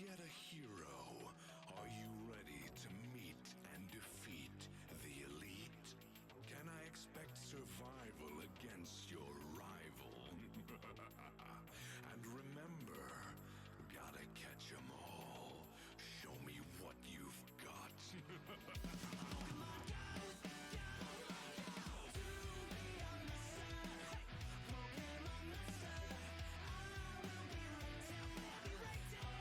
yet a hero. Are you ready to meet and defeat the elite? Can I expect survival against your rival? And remember, gotta catch 'em all. Show me what you've got. Pokemon Go! Pokemon Master, I will be rated,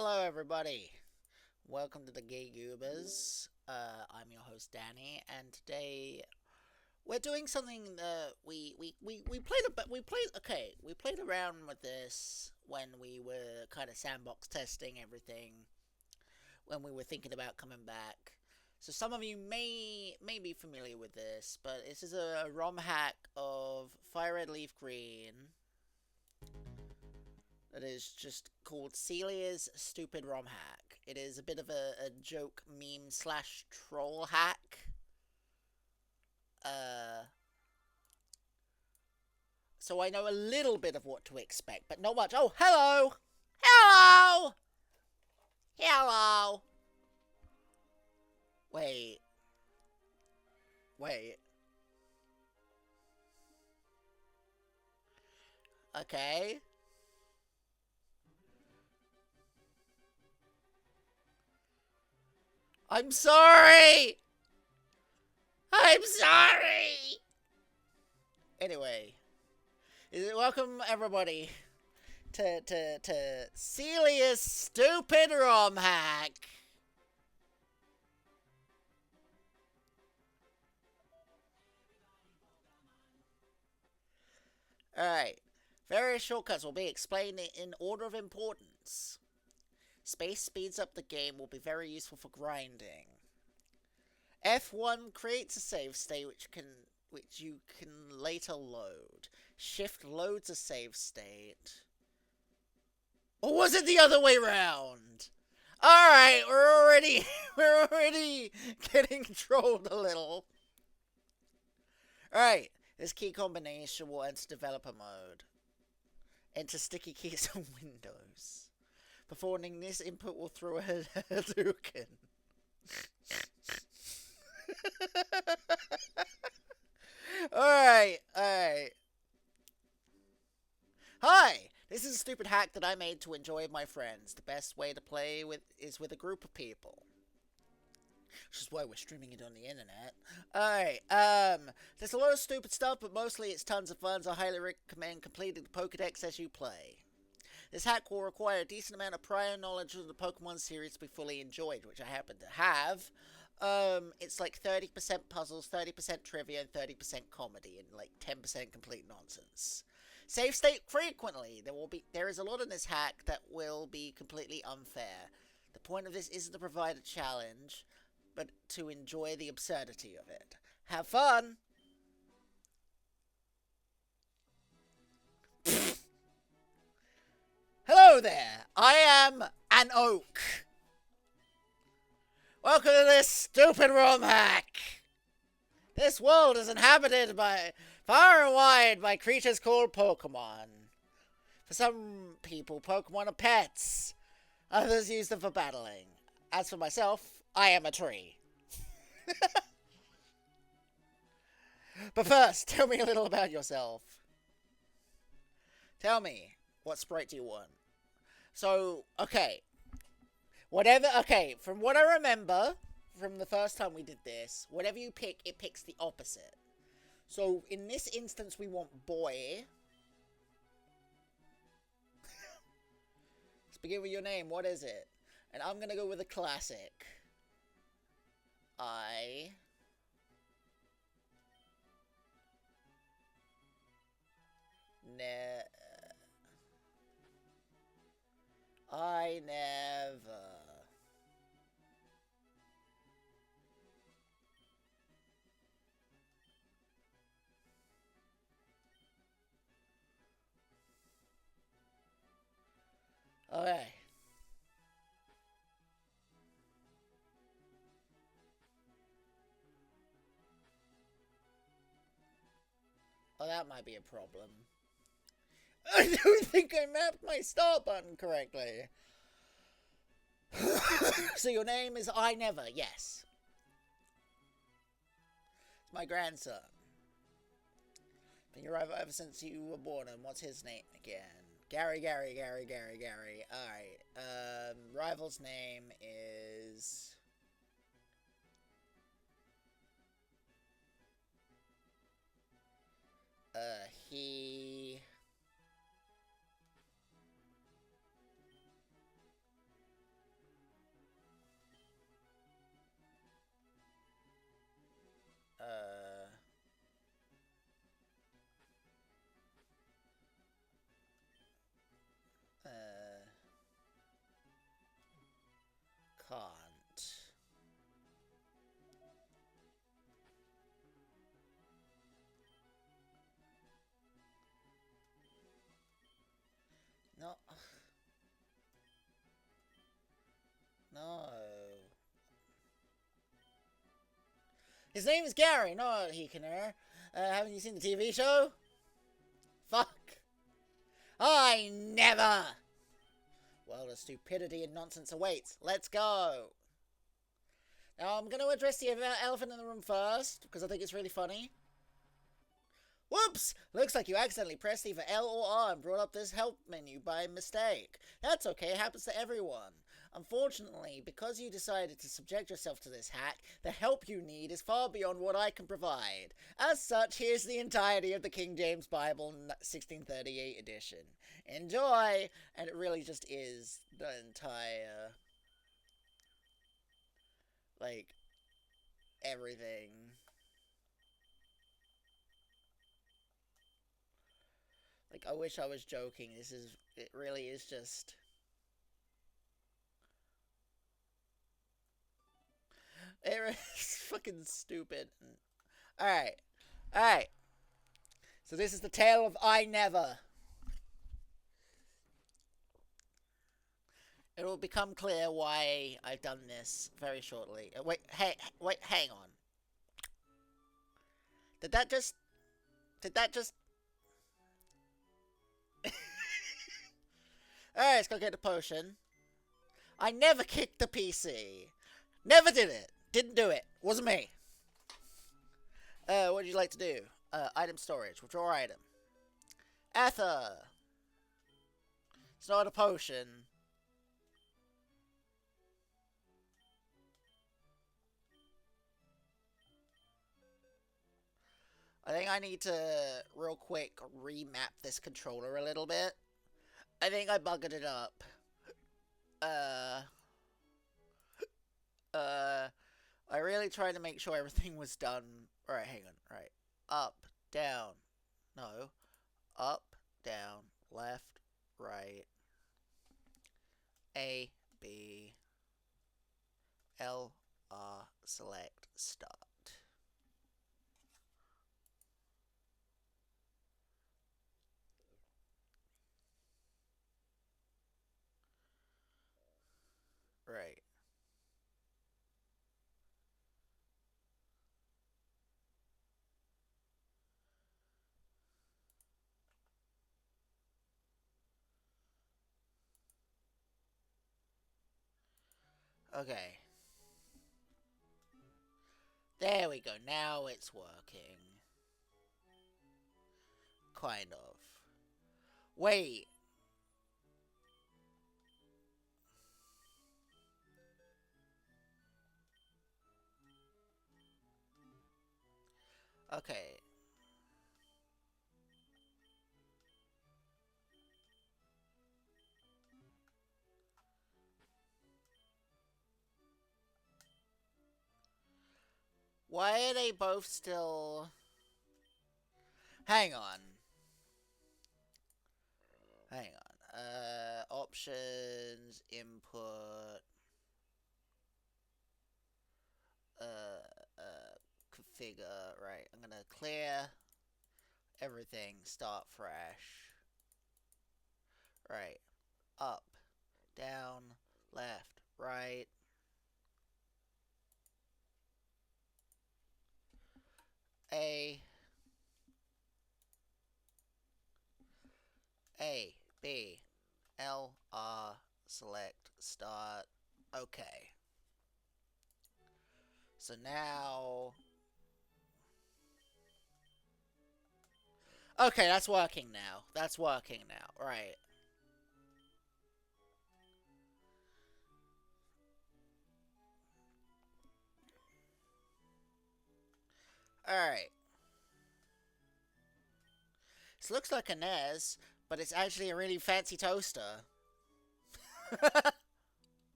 Hello, everybody. Welcome to the Gay Goobers. I'm your host, Danny, and today we're doing something that we played a we played okay we played around with this when we were kind of sandbox testing everything when we were thinking about coming back. So some of you may be familiar with this, but this is a ROM hack of Fire Red Leaf Green that is just called Celia's Stupid ROM Hack. It is a bit of a joke meme slash troll hack. So I know a little bit of what to expect, but not much. Oh, hello! Hello! Hello! Wait. Wait. Okay. I'm sorry! I'm sorry! Anyway. Welcome, everybody, to Celia's Stupid ROM Hack. Alright. Various shortcuts will be explained in order of importance. Space speeds up the game, will be very useful for grinding. F1 creates a save state which you can later load. Shift loads a save state. Or was it the other way round? Alright, we're already getting trolled a little. Alright, this key combination will enter developer mode. Enter sticky keys on Windows. Performing this input will throw a Hadouken. Alright. Hi! This is a stupid hack that I made to enjoy with my friends. The best way to play is with a group of people. Which is why we're streaming it on the internet. Alright, there's a lot of stupid stuff, but mostly it's tons of fun, so I highly recommend completing the Pokedex as you play. This hack will require a decent amount of prior knowledge of the Pokemon series to be fully enjoyed, which I happen to have. It's like 30% puzzles, 30% trivia, and 30% comedy, and like 10% complete nonsense. Save state frequently. There is a lot in this hack that will be completely unfair. The point of this isn't to provide a challenge, but to enjoy the absurdity of it. Have fun! Hello there! I am an oak. Welcome to this stupid ROM hack! This world is inhabited by far and wide by creatures called Pokemon. For some people, Pokemon are pets. Others use them for battling. As for myself, I am a tree. But first, tell me a little about yourself. Tell me, what sprite do you want? So, okay. From what I remember, from the first time we did this, whatever you pick, it picks the opposite. So, in this instance, we want boy. Let's begin with your name. What is it? And I'm gonna go with a classic. I never. Okay. Oh, that might be a problem. I don't think I mapped my start button correctly. So your name is I Never, yes. It's my grandson. Been your rival ever since you were born, and what's his name again? Gary. Alright, rival's name is... he... His name is Gary, not Heaconer. Haven't you seen the TV show? Fuck. I never! Well, the stupidity and nonsense awaits. Let's go. Now, I'm going to address the elephant in the room first, because I think it's really funny. Whoops! Looks like you accidentally pressed either L or R and brought up this help menu by mistake. That's okay, it happens to everyone. Unfortunately, because you decided to subject yourself to this hack, the help you need is far beyond what I can provide. As such, here's the entirety of the King James Bible 1638 edition. Enjoy! And it really just is the entire... like, everything. Like, I wish I was joking. It really is just... It's fucking stupid. Alright. Alright. So this is the tale of I Never. It will become clear why I've done this very shortly. Wait, hang on. Did that just... Alright, let's go get the potion. I never kicked the PC. Never did it. Didn't do it. Wasn't me. What would you like to do? Item storage. Withdraw item. Ether. It's not a potion. I think I need to, real quick, remap this controller a little bit. I think I buggered it up. I really tried to make sure everything was done. Alright, hang on. Right. Up, down. No. Up, down, left, right. A, B, L, R, select, start. Right. Okay. There we go. Now it's working. Kind of. Wait. Okay. Why are they both still... Hang on. Hang on. Options, input... configure. Right, I'm gonna clear everything, start fresh. Right. Up, down, left, right. A, B, L, R, select, start. Okay. So now... Okay, that's working now. That's working now. Right. Alright. This looks like a NES, but it's actually a really fancy toaster.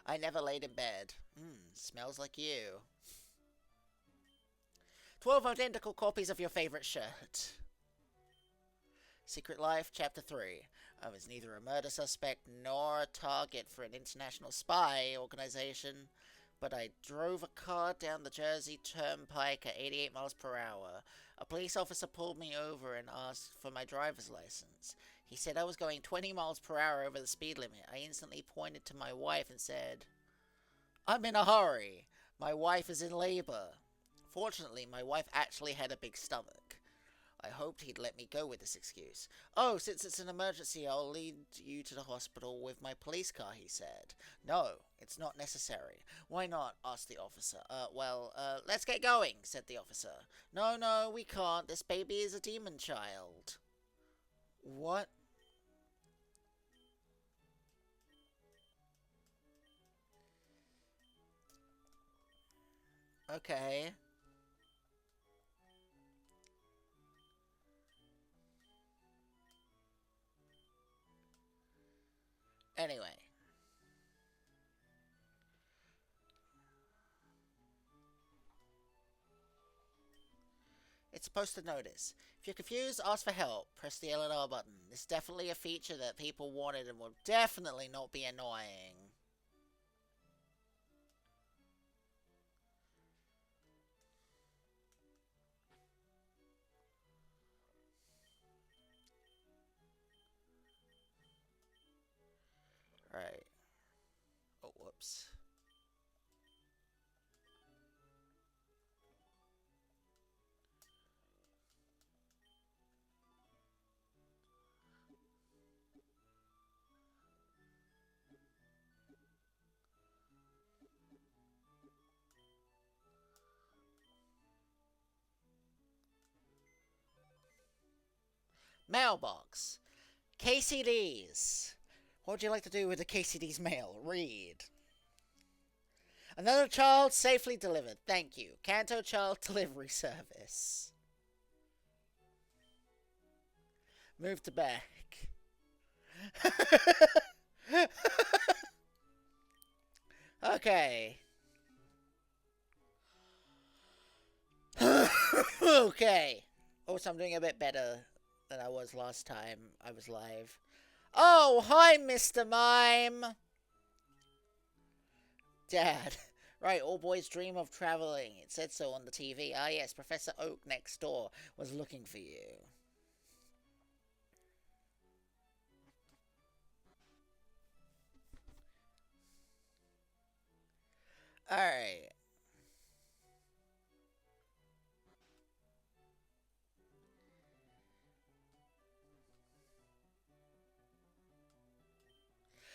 I never laid in bed. Smells like you. 12 identical copies of your favorite shirt. Secret Life, Chapter 3. I was neither a murder suspect nor a target for an international spy organization, but I drove a car down the Jersey Turnpike at 88 miles per hour. A police officer pulled me over and asked for my driver's license. He said I was going 20 miles per hour over the speed limit. I instantly pointed to my wife and said, I'm in a hurry. My wife is in labor. Fortunately, my wife actually had a big stomach. I hoped he'd let me go with this excuse. Oh, since it's an emergency, I'll lead you to the hospital with my police car, he said. No, it's not necessary. Why not? Asked the officer. Let's get going, said the officer. No, we can't. This baby is a demon child. What? Okay. Anyway. It's supposed to notice. If you're confused, ask for help. Press the L and R button. This is definitely a feature that people wanted and will definitely not be annoying. Right. Oh, whoops. Mailbox. KCDs. What would you like to do with the KCD's mail? Read. Another child safely delivered. Thank you. Kanto Child Delivery Service. Move to back. Okay. Okay. Also, I'm doing a bit better than I was last time I was live. Oh, hi, Mr. Mime. Dad. Right, all boys dream of traveling. It said so on the TV. Ah, yes, Professor Oak next door was looking for you. Alright.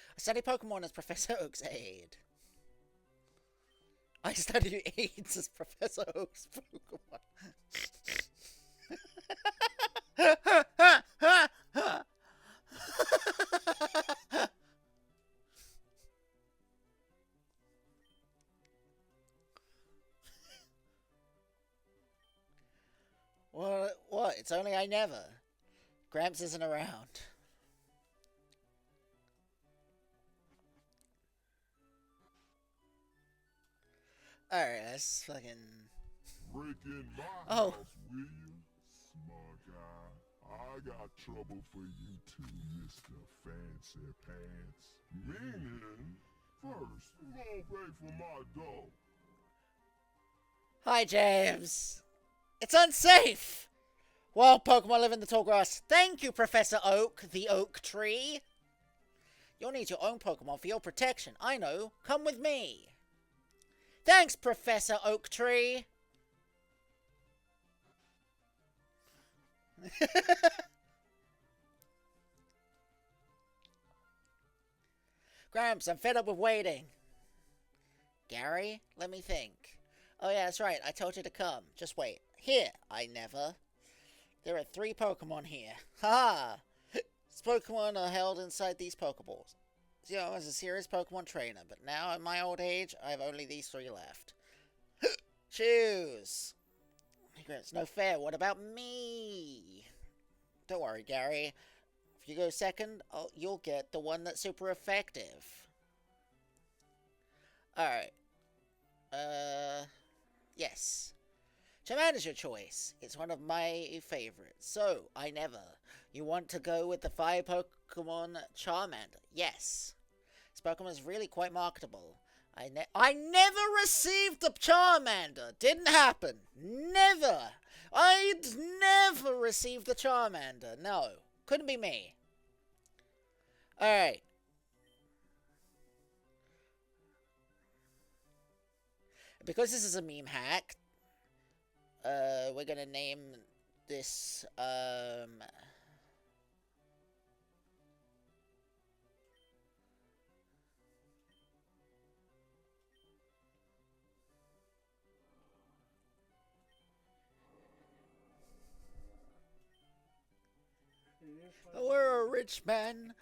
I study Pokemon as Professor Oak's aide. I study AIDS as Professor Oak's Pokemon. What? It's only I never. Gramps isn't around. Alright, that's fucking... Break in my Oh. house, will you? Smart guy. I got trouble for you too, Mr. Fancy Pants. Meaning, first, who gonna pay for my dough? Hi, James. It's unsafe! Wild Pokemon live in the tall grass. Thank you, Professor Oak, the oak tree. You'll need your own Pokemon for your protection. I know. Come with me. Thanks, Professor Oak Tree. Gramps, I'm fed up with waiting. Gary, let me think. Oh yeah, that's right. I told you to come. Just wait. Here, I never. There are 3 Pokemon here. Ha! These Pokemon are held inside these Pokeballs. You know, I was a serious Pokemon trainer, but now at my old age, I have only these 3 left. Choose! It's no fair. What about me? Don't worry, Gary. If you go second, you'll get the one that's super effective. Alright. Yes. Charmander's your choice. It's one of my favorites. So, I never. You want to go with the 5 Pokemon Charmander? Yes. This Pokemon is really quite marketable. I never received a Charmander. Didn't happen. Never. I'd never received the Charmander. No. Couldn't be me. Alright. Because this is a meme hack, we're gonna name this, we're a rich man.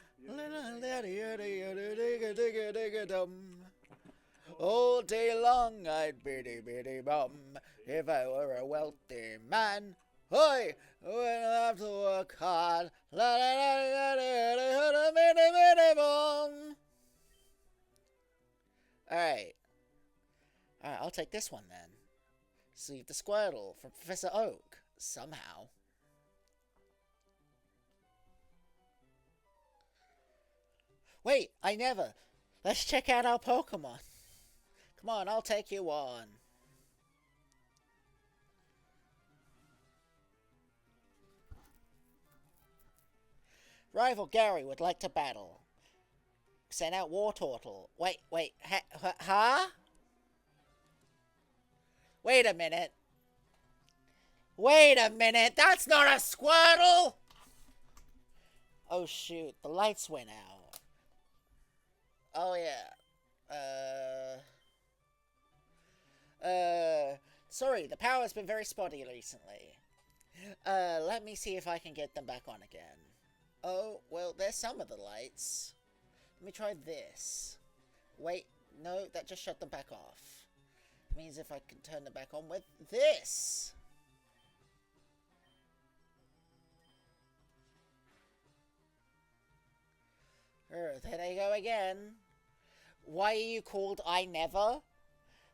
All day long I'd biddy biddy bum if I were a wealthy man. Hoy, when I have to work hard. Alright. Alright, I'll take this one then. Save the Squirtle from Professor Oak. Somehow. Wait, I never. Let's check out our Pokemon. Come on, I'll take you on. Rival Gary would like to battle. Send out War Turtle. Wait, huh? Wait a minute. Wait a minute, that's not a Squirtle! Oh shoot, the lights went out. Oh yeah. Sorry, the power's been very spotty recently. Let me see if I can get them back on again. Oh, well, there's some of the lights. Let me try this. Wait, no, that just shut them back off. Means if I can turn them back on with this. There they go again. Why are you called I Never?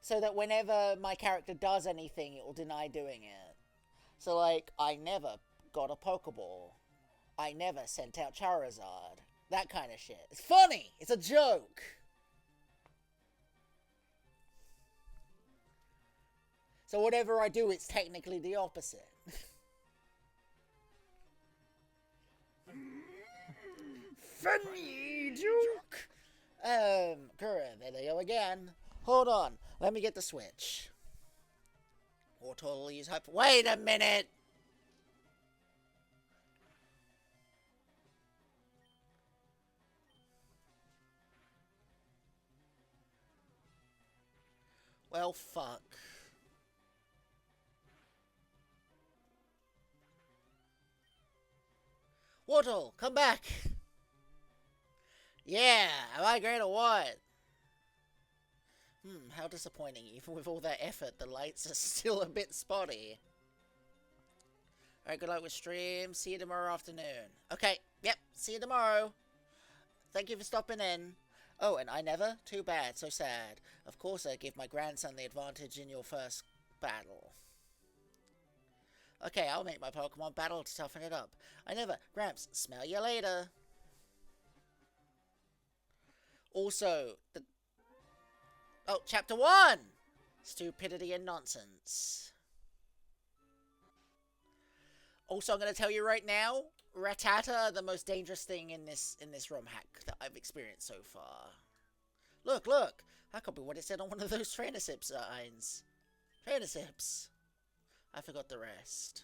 So that whenever my character does anything, it will deny doing it. So, like, I never got a Pokeball. I never sent out Charizard. That kind of shit. It's funny! It's a joke! So whatever I do, it's technically the opposite. Funny joke! Kura, there they go again. Hold on, let me get the switch. Or totally use hyper. Wait a minute! Well, fuck. Wartle, come back! Yeah, am I great or what? How disappointing. Even with all that effort, the lights are still a bit spotty. Alright, good luck with stream. See you tomorrow afternoon. Okay, yep, see you tomorrow. Thank you for stopping in. Oh, and I never? Too bad, so sad. Of course I give my grandson the advantage in your first battle. Okay, I'll make my Pokemon battle to toughen it up. I never. Gramps, smell you later. Also, oh, Chapter 1! Stupidity and nonsense. Also, I'm going to tell you right now, Rattata, the most dangerous thing in this Romhack that I've experienced so far. Look, look! That could be what it said on one of those Trainer-Sip signs. Trainer-Sips. I forgot the rest.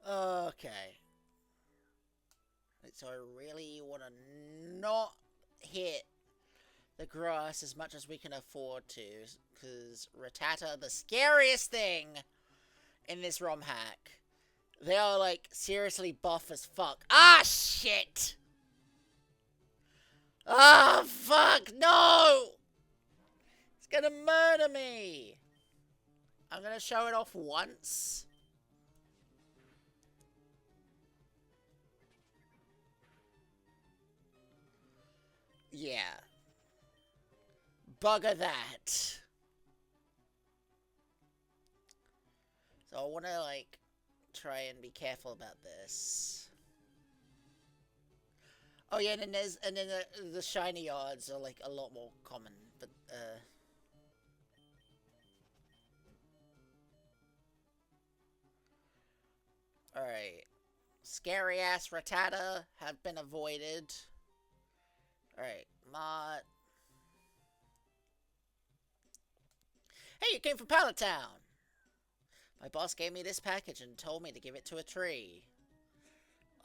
Okay. So I really want to not hit the grass as much as we can afford to, because Rattata, the scariest thing in this ROM hack. They are, like, seriously buff as fuck. Ah, shit! Ah, fuck, no! It's gonna murder me! I'm gonna show it off once. bugger that. So I want to, like, try and be careful about this. Oh yeah, and then the shiny odds are like a lot more common, but alright. Scary ass Rattata have been avoided. Alright, Mott. Hey, you came from Pallet Town! My boss gave me this package and told me to give it to a tree.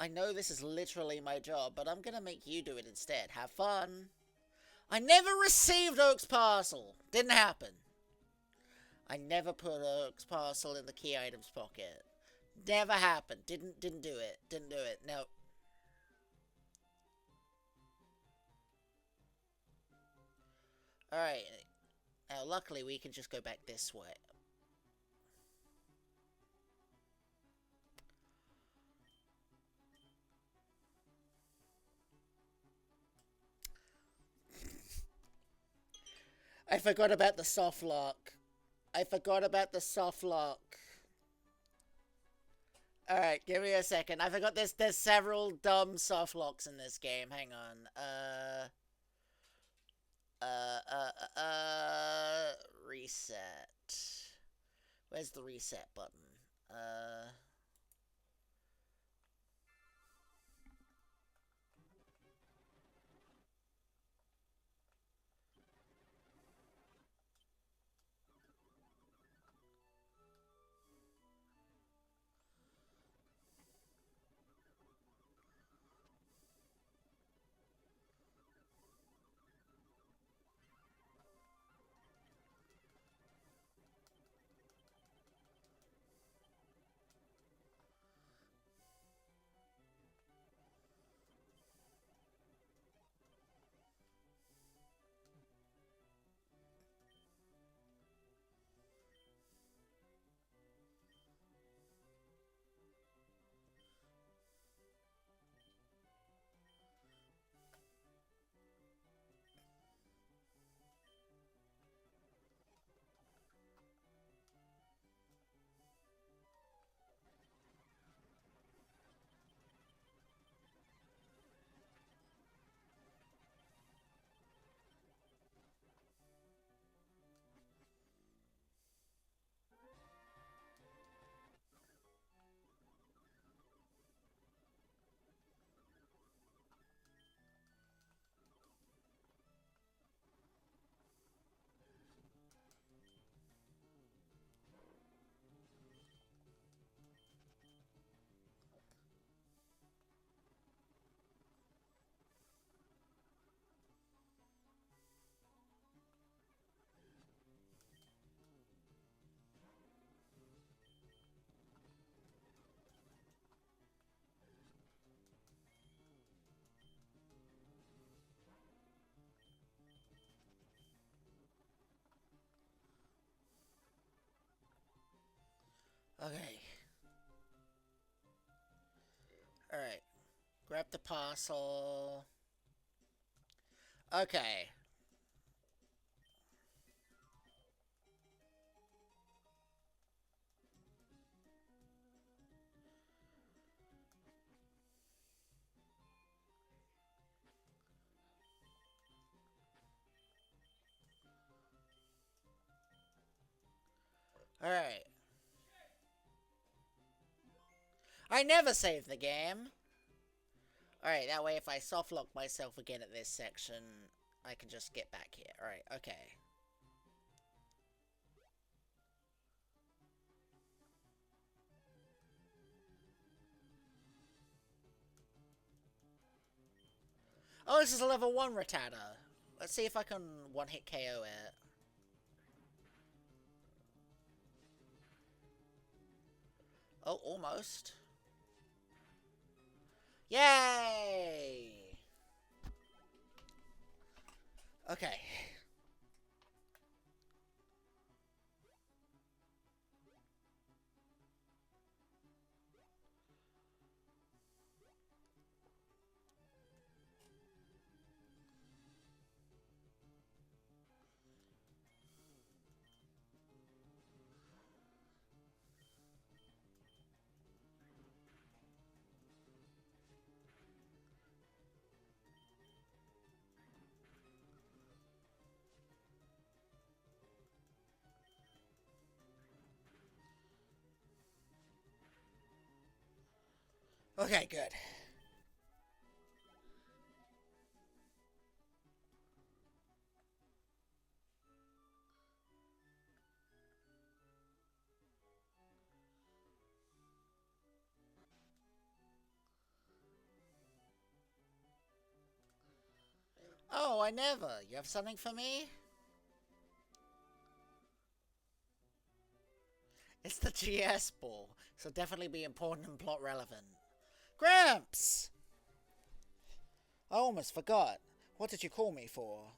I know this is literally my job, but I'm gonna make you do it instead. Have fun. I never received Oak's parcel. Didn't happen. I never put Oak's parcel in the key items pocket. Never happened. Didn't do it. Didn't do it. No. Alright. Now, luckily, we can just go back this way. I forgot about the soft lock. I forgot about the soft lock. Alright, give me a second. I forgot there's several dumb soft locks in this game. Hang on. Reset. Where's the reset button? Okay. Alright. Grab the parcel. Okay. Alright. I never save the game. Alright, that way if I softlock myself again at this section, I can just get back here. Alright, okay. Oh, this is a level 1 Rattata. Let's see if I can one-hit KO it. Oh, almost. Yay! Okay. Okay, good. Oh, I never. You have something for me? It's the GS ball, so definitely be important and plot relevant. Gramps! I almost forgot. What did you call me for?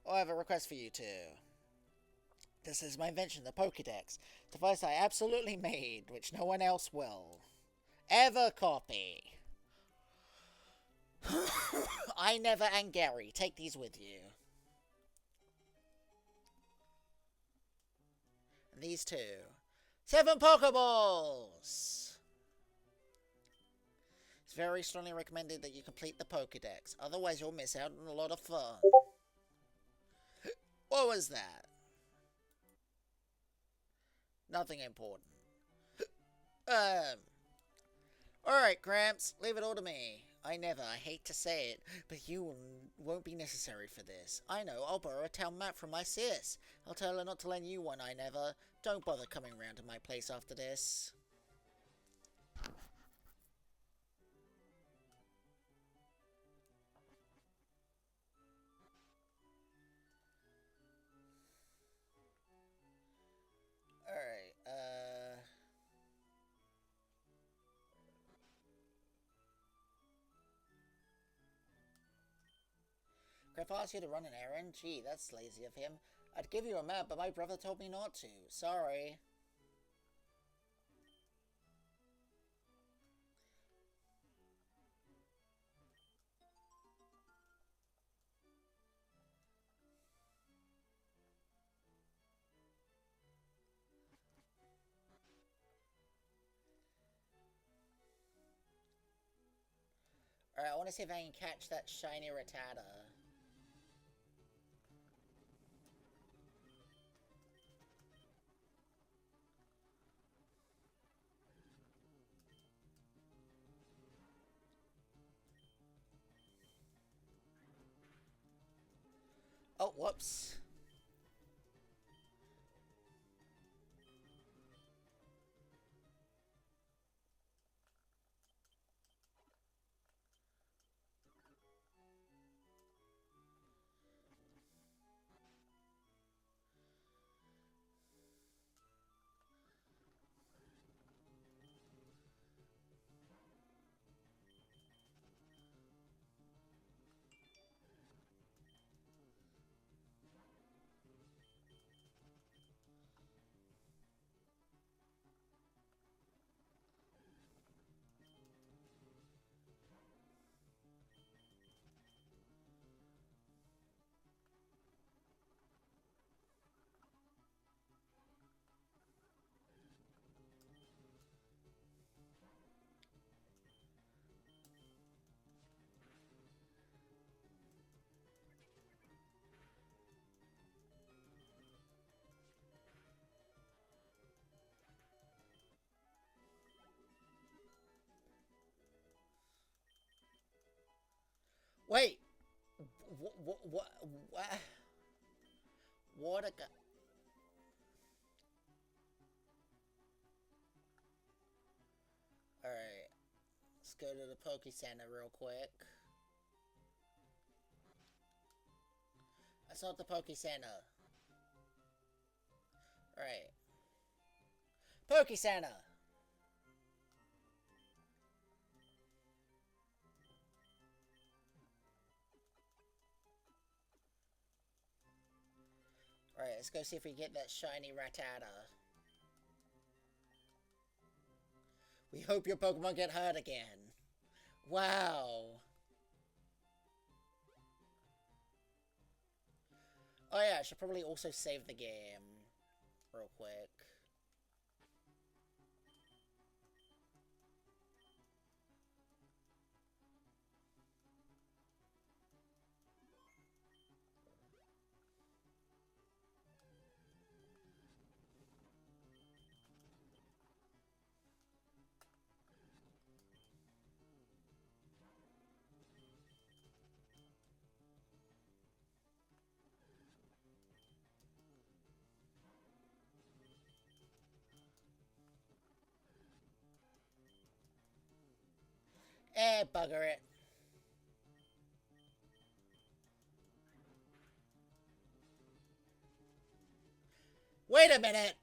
Oh, I have a request for you two. This is my invention, the Pokédex. Device I absolutely made, which no one else will ever copy. I never and Gary, take these with you. And these two. 7 Pokeballs! It's very strongly recommended that you complete the Pokédex, otherwise you'll miss out on a lot of fun. What was that? Nothing important. Alright, Gramps, leave it all to me. I hate to say it, but you won't be necessary for this. I know, I'll borrow a town map from my sis. I'll tell her not to lend you one, Don't bother coming round to my place after this. Alright, Grandpa asked you to run an errand? Gee, that's lazy of him. I'd give you a map, but my brother told me not to. Sorry. Alright, I want to see if I can catch that shiny Rattata. Oh, whoops. Wait! What a guy. Alright. Let's go to the Poke Center real quick. That's not the Poke Center. Right. Poke Center! Alright, let's go see if we get that shiny Rattata. We hope your Pokemon get hurt again. Wow. Oh yeah, I should probably also save the game real quick. Bugger it. Wait a minute.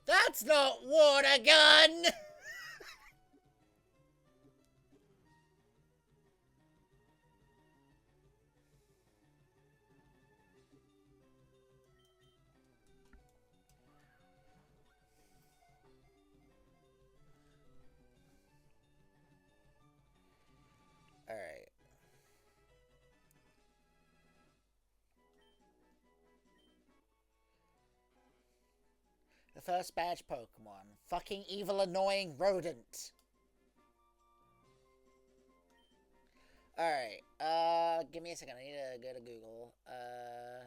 That's not water gun! Alright. The first badge Pokemon. Fucking evil, annoying rodent. Alright, give me a second. I need to go to Google. Uh...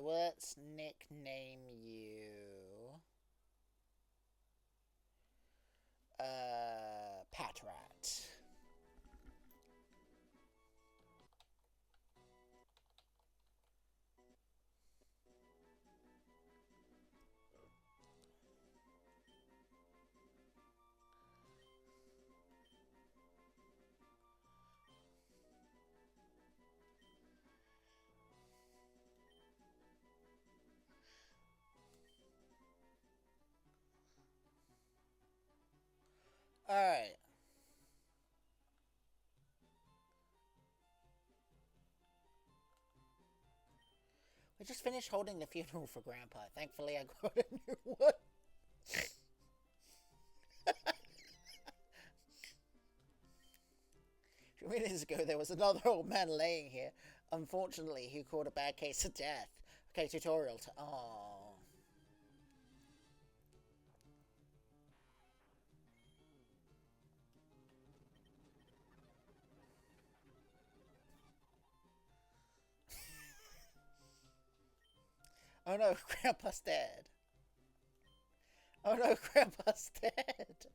let's nickname you... Patrat. Alright. We just finished holding the funeral for Grandpa. Thankfully, I got a new one. A few minutes ago, there was another old man laying here. Unfortunately, he caught a bad case of death. Okay, tutorial. Oh. Oh no, Grandpa's dead. Oh no, Grandpa's dead.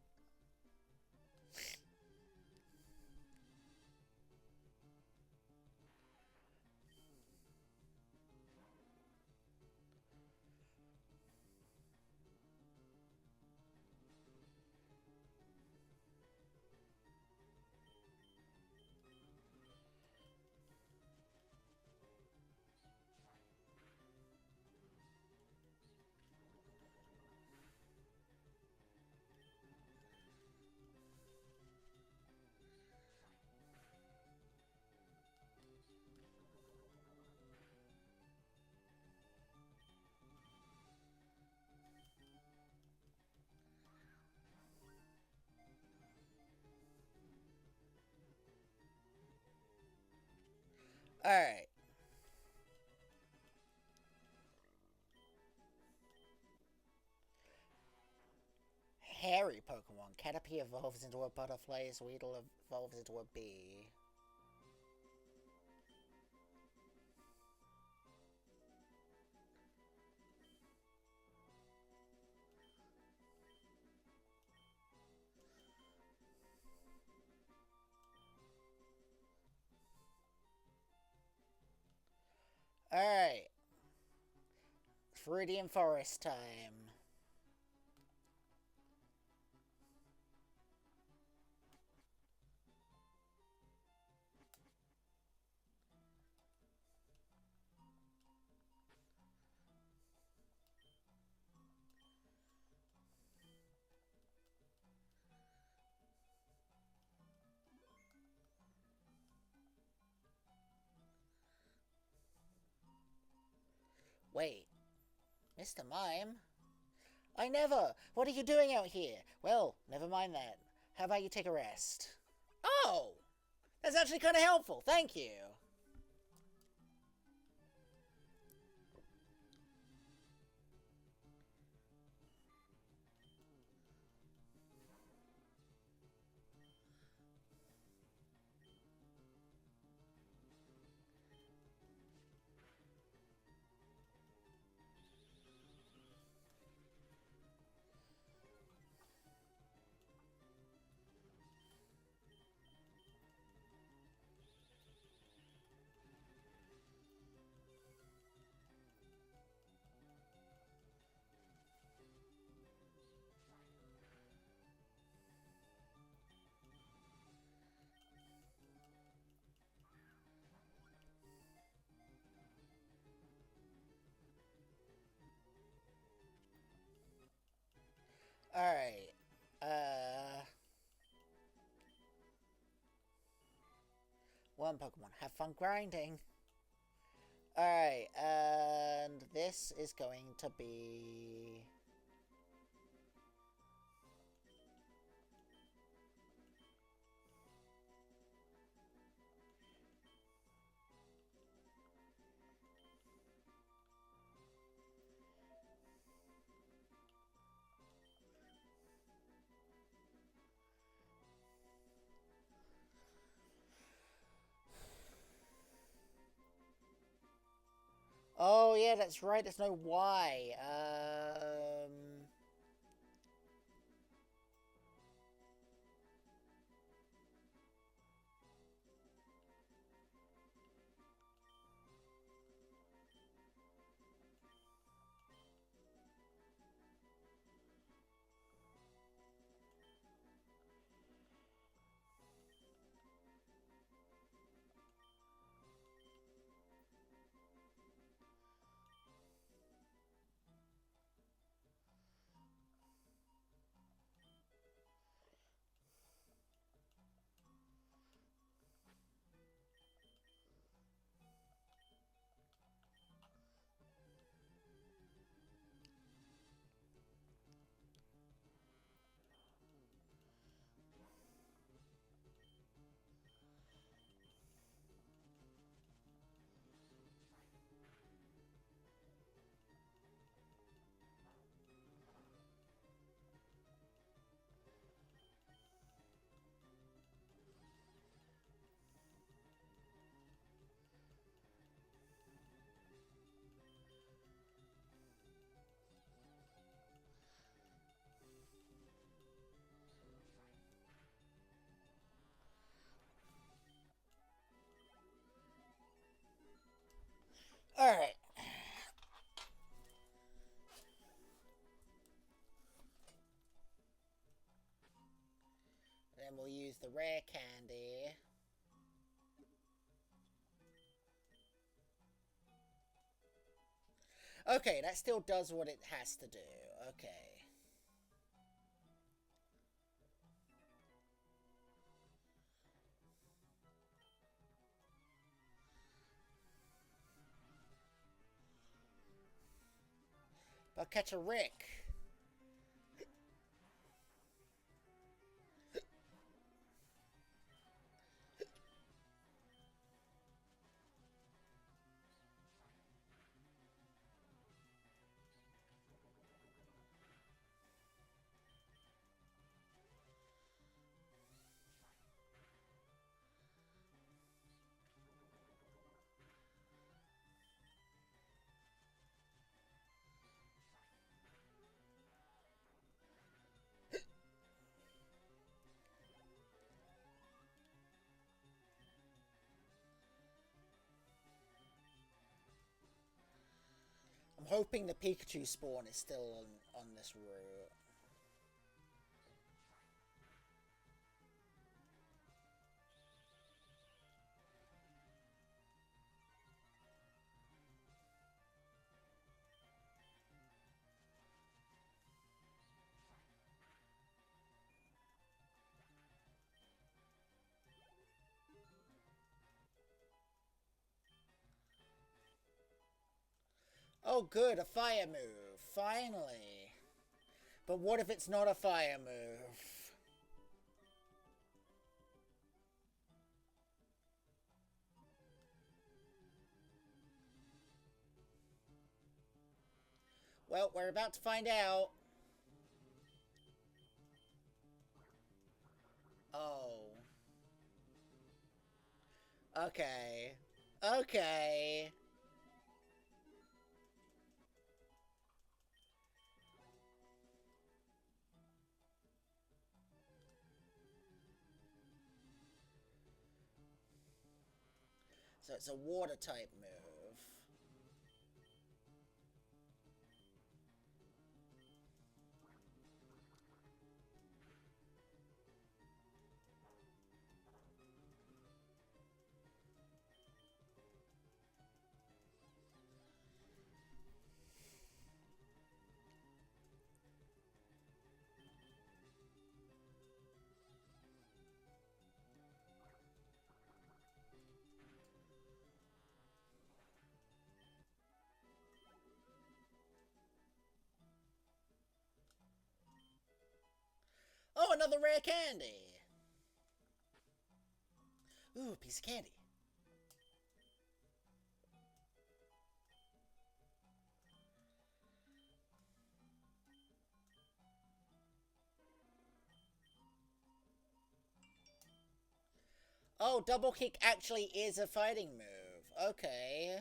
Alright. Hairy Pokemon. Caterpie evolves into a butterfly, Weedle evolves into a bee. Alright. Viridian Forest time. Wait. Mr. Mime? I never! What are you doing out here? Well, never mind that. How about you take a rest? Oh! That's actually kind of helpful. Thank you. Alright. One Pokemon. Have fun grinding. Alright, and this is going to be... Oh, yeah, that's right. There's no Y. Alright. Then we'll use the rare candy. Okay, that still does what it has to do. Okay. I'll catch a Rick. I'm hoping the Pikachu spawn is still on this route. Oh good, a fire move. Finally. But what if it's not a fire move? Well, we're about to find out. Oh. Okay. Okay. So it's a water type move. Oh, another rare candy. Ooh, a piece of candy. Oh, double kick actually is a fighting move. Okay.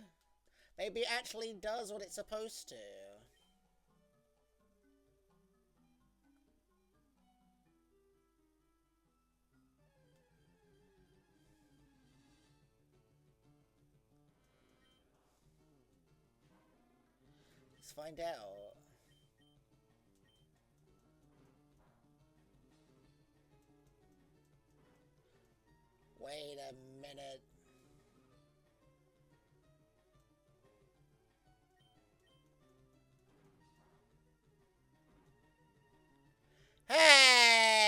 Maybe it actually does what it's supposed to. Let's find out. Wait a minute. Hey!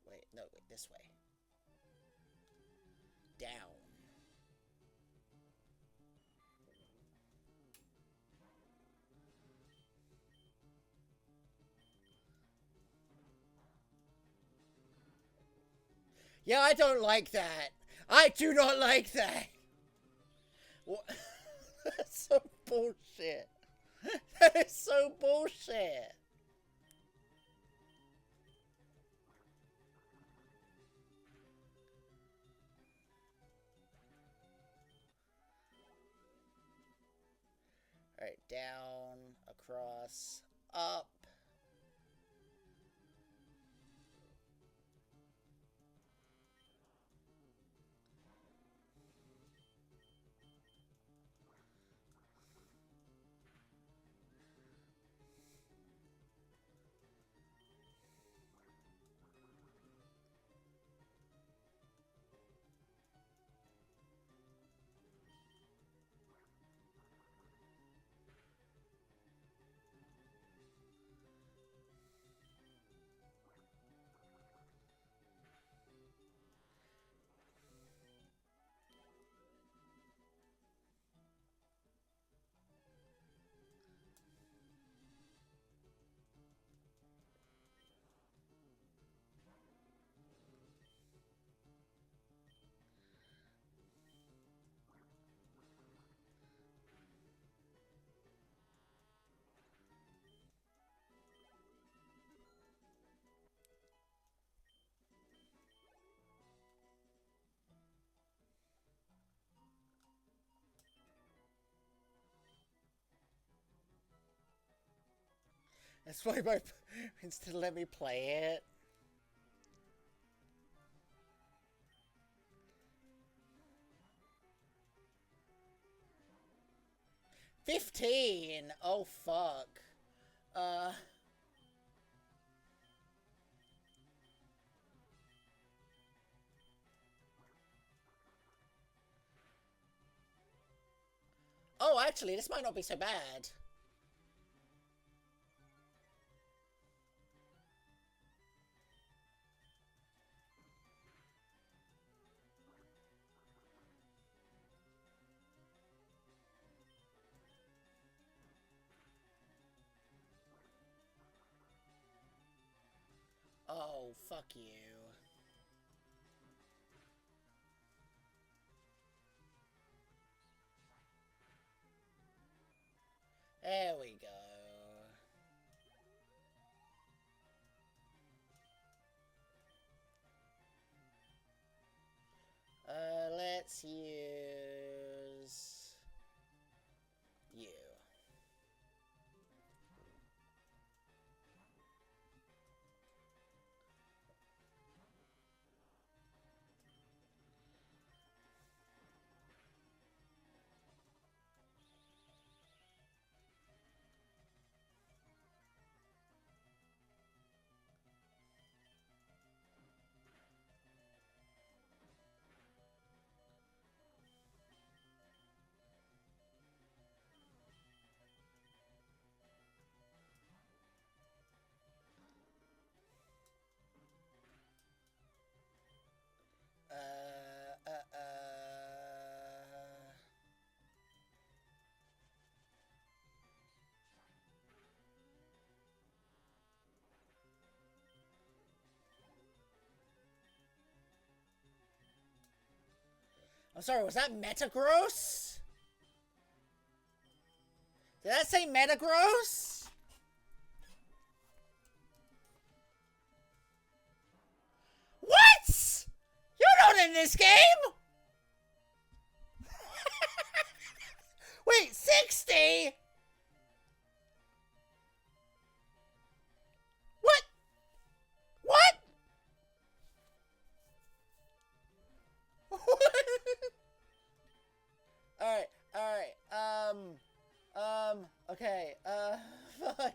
Wait, no, wait, this way. Down. Yeah, I don't like that. I do not like that. What? That's so bullshit. That is so bullshit. Alright, down, across, up. That's why my instead let me play it. 15. Oh fuck. Uh. Oh, actually, this might not be so bad. Oh, fuck you. There we go. Let's use you. I'm sorry, was that Metagross? Did that say Metagross? What? You're not in this game? Wait, 60? What? What? Alright, okay, fuck.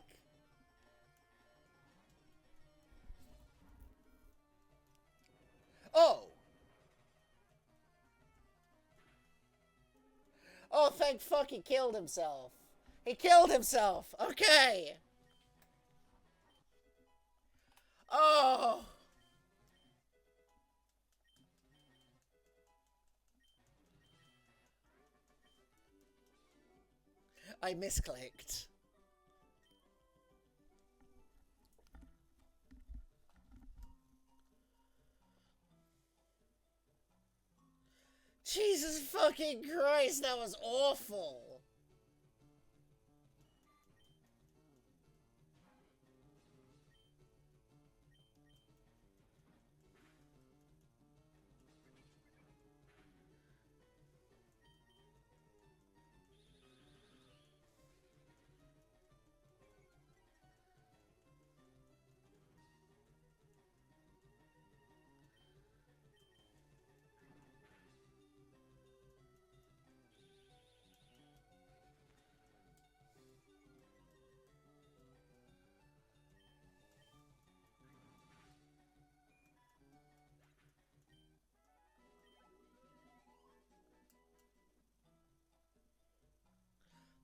Oh! Oh, thank fuck he killed himself. He killed himself! Okay! Oh! I misclicked. Jesus fucking Christ, that was awful.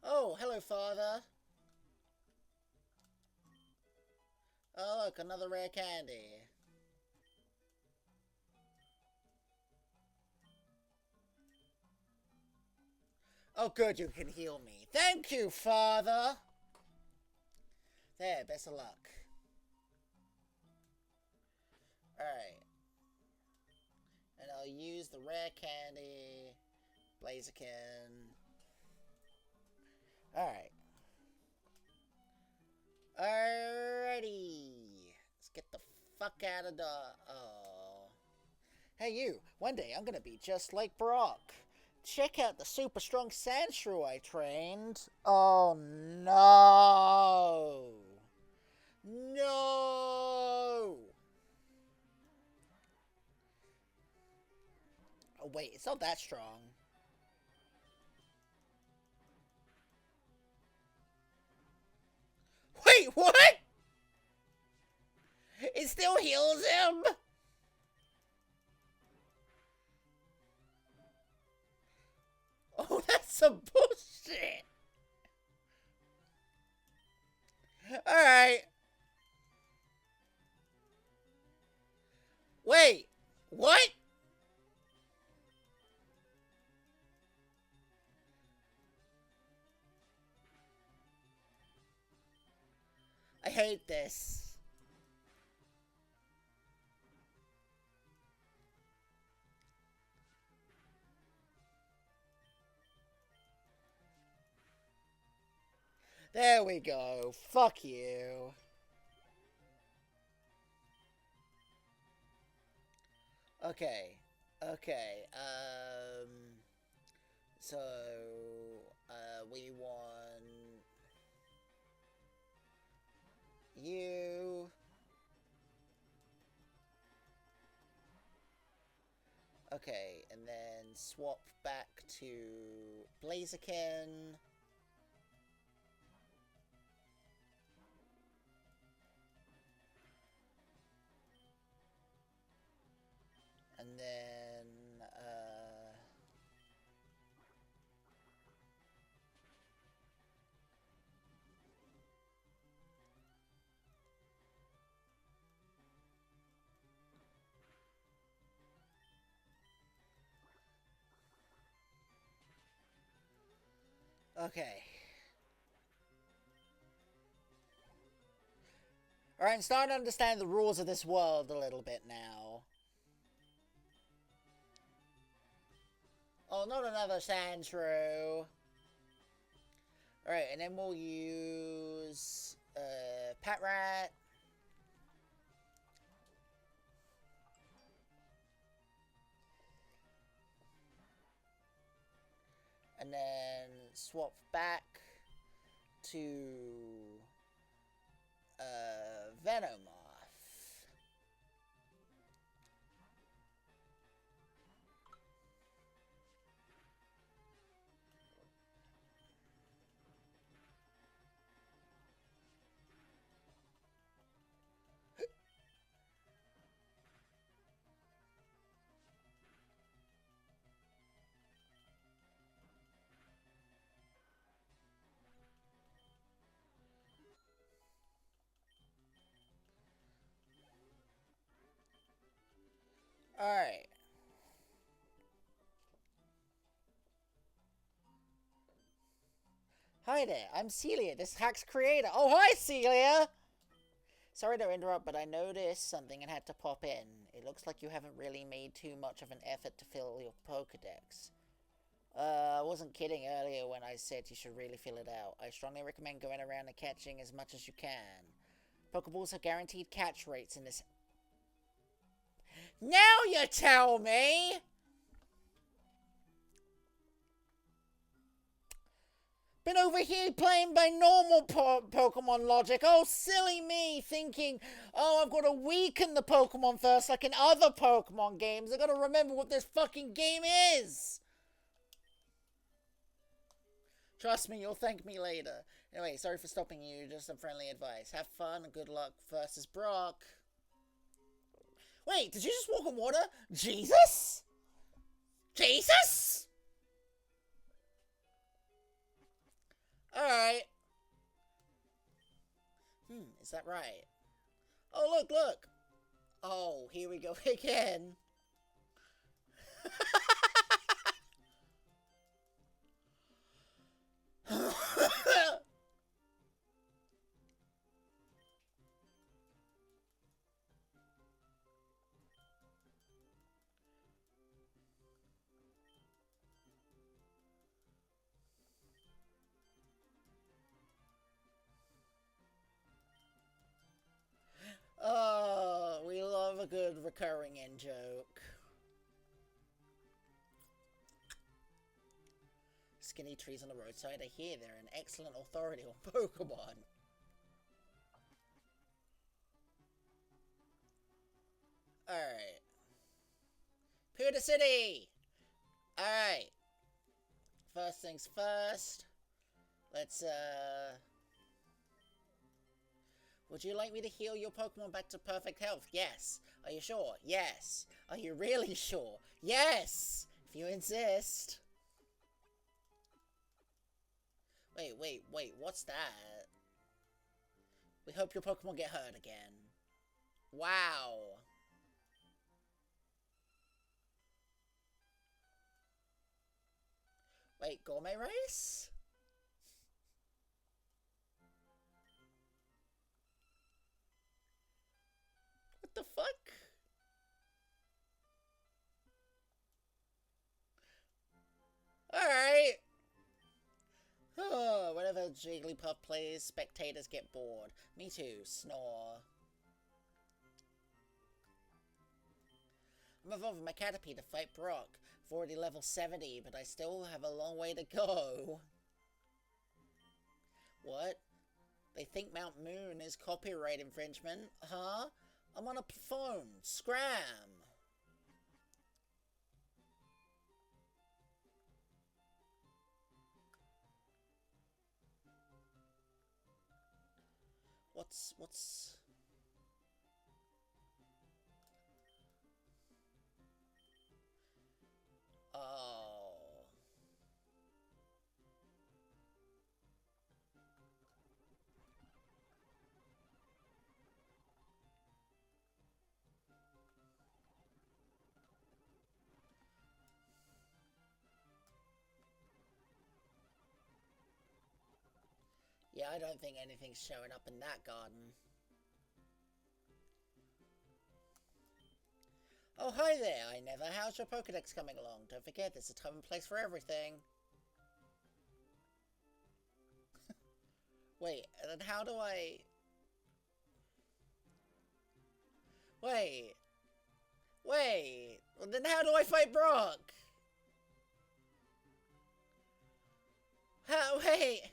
Oh, hello, father. Oh, look, another rare candy. Oh, good, you can heal me. Thank you, father. There, best of luck. Alright. And I'll use the rare candy. Blaziken. Alright. Alrighty. Let's get the fuck out of the... Oh. Hey, you. One day I'm gonna be just like Brock. Check out the super strong Sandshrew I trained. Oh, no. No. Oh, wait. It's not that strong. Wait, what? It still heals him? Oh, that's some bullshit. Alright. Wait, what? I hate this. There we go. Fuck you. Okay. Okay. So, we want you. Okay, and then swap back to Blaziken. And then, okay. Alright, I'm starting to understand the rules of this world a little bit now. Oh, not another Sandshrew. Alright, and then we'll use Pat Rat. And then swap back to Venomoth. Alright. Hi there, I'm Celia, this hack's creator. Oh, hi, Celia! Sorry to interrupt, but I noticed something and had to pop in. It looks like you haven't really made too much of an effort to fill your Pokedex. I wasn't kidding earlier when I said you should really fill it out. I strongly recommend going around and catching as much as you can. Pokeballs have guaranteed catch rates in this... Now you tell me! Been over here playing by normal Pokemon logic. Oh, silly me, thinking, oh, I've got to weaken the Pokemon first like in other Pokemon games. I gotta remember what this fucking game is. Trust me, you'll thank me later. Anyway, sorry for stopping you. Just some friendly advice. Have fun and good luck versus Brock. Wait, did you just walk on water? Jesus? Jesus? Alright. Is that right? Oh, look, look. Oh, here we go again. Oh, we love a good recurring in-joke. Skinny trees on the roadside. I hear they're an excellent authority on Pokemon. Alright. Pewter City! Alright. First things first. Let's, Would you like me to heal your Pokemon back to perfect health? Yes. Are you sure? Yes. Are you really sure? Yes! If you insist. Wait, what's that? We hope your Pokemon get hurt again. Wow. Wait, Gourmet Race? What the fuck? Alright. Oh, whenever Jigglypuff plays, spectators get bored. Me too, snore. I'm evolving my Caterpie to fight Brock. I've already level 70, but I still have a long way to go. What? They think Mount Moon is copyright infringement? Huh? I'm on a phone. Scram! What's... Oh... Yeah, I don't think anything's showing up in that garden. Oh, hi there, I never. How's your Pokedex coming along? Don't forget, there's a time and place for everything. Wait, then how do I... Wait. Wait. Well, then how do I fight Brock? How? Wait.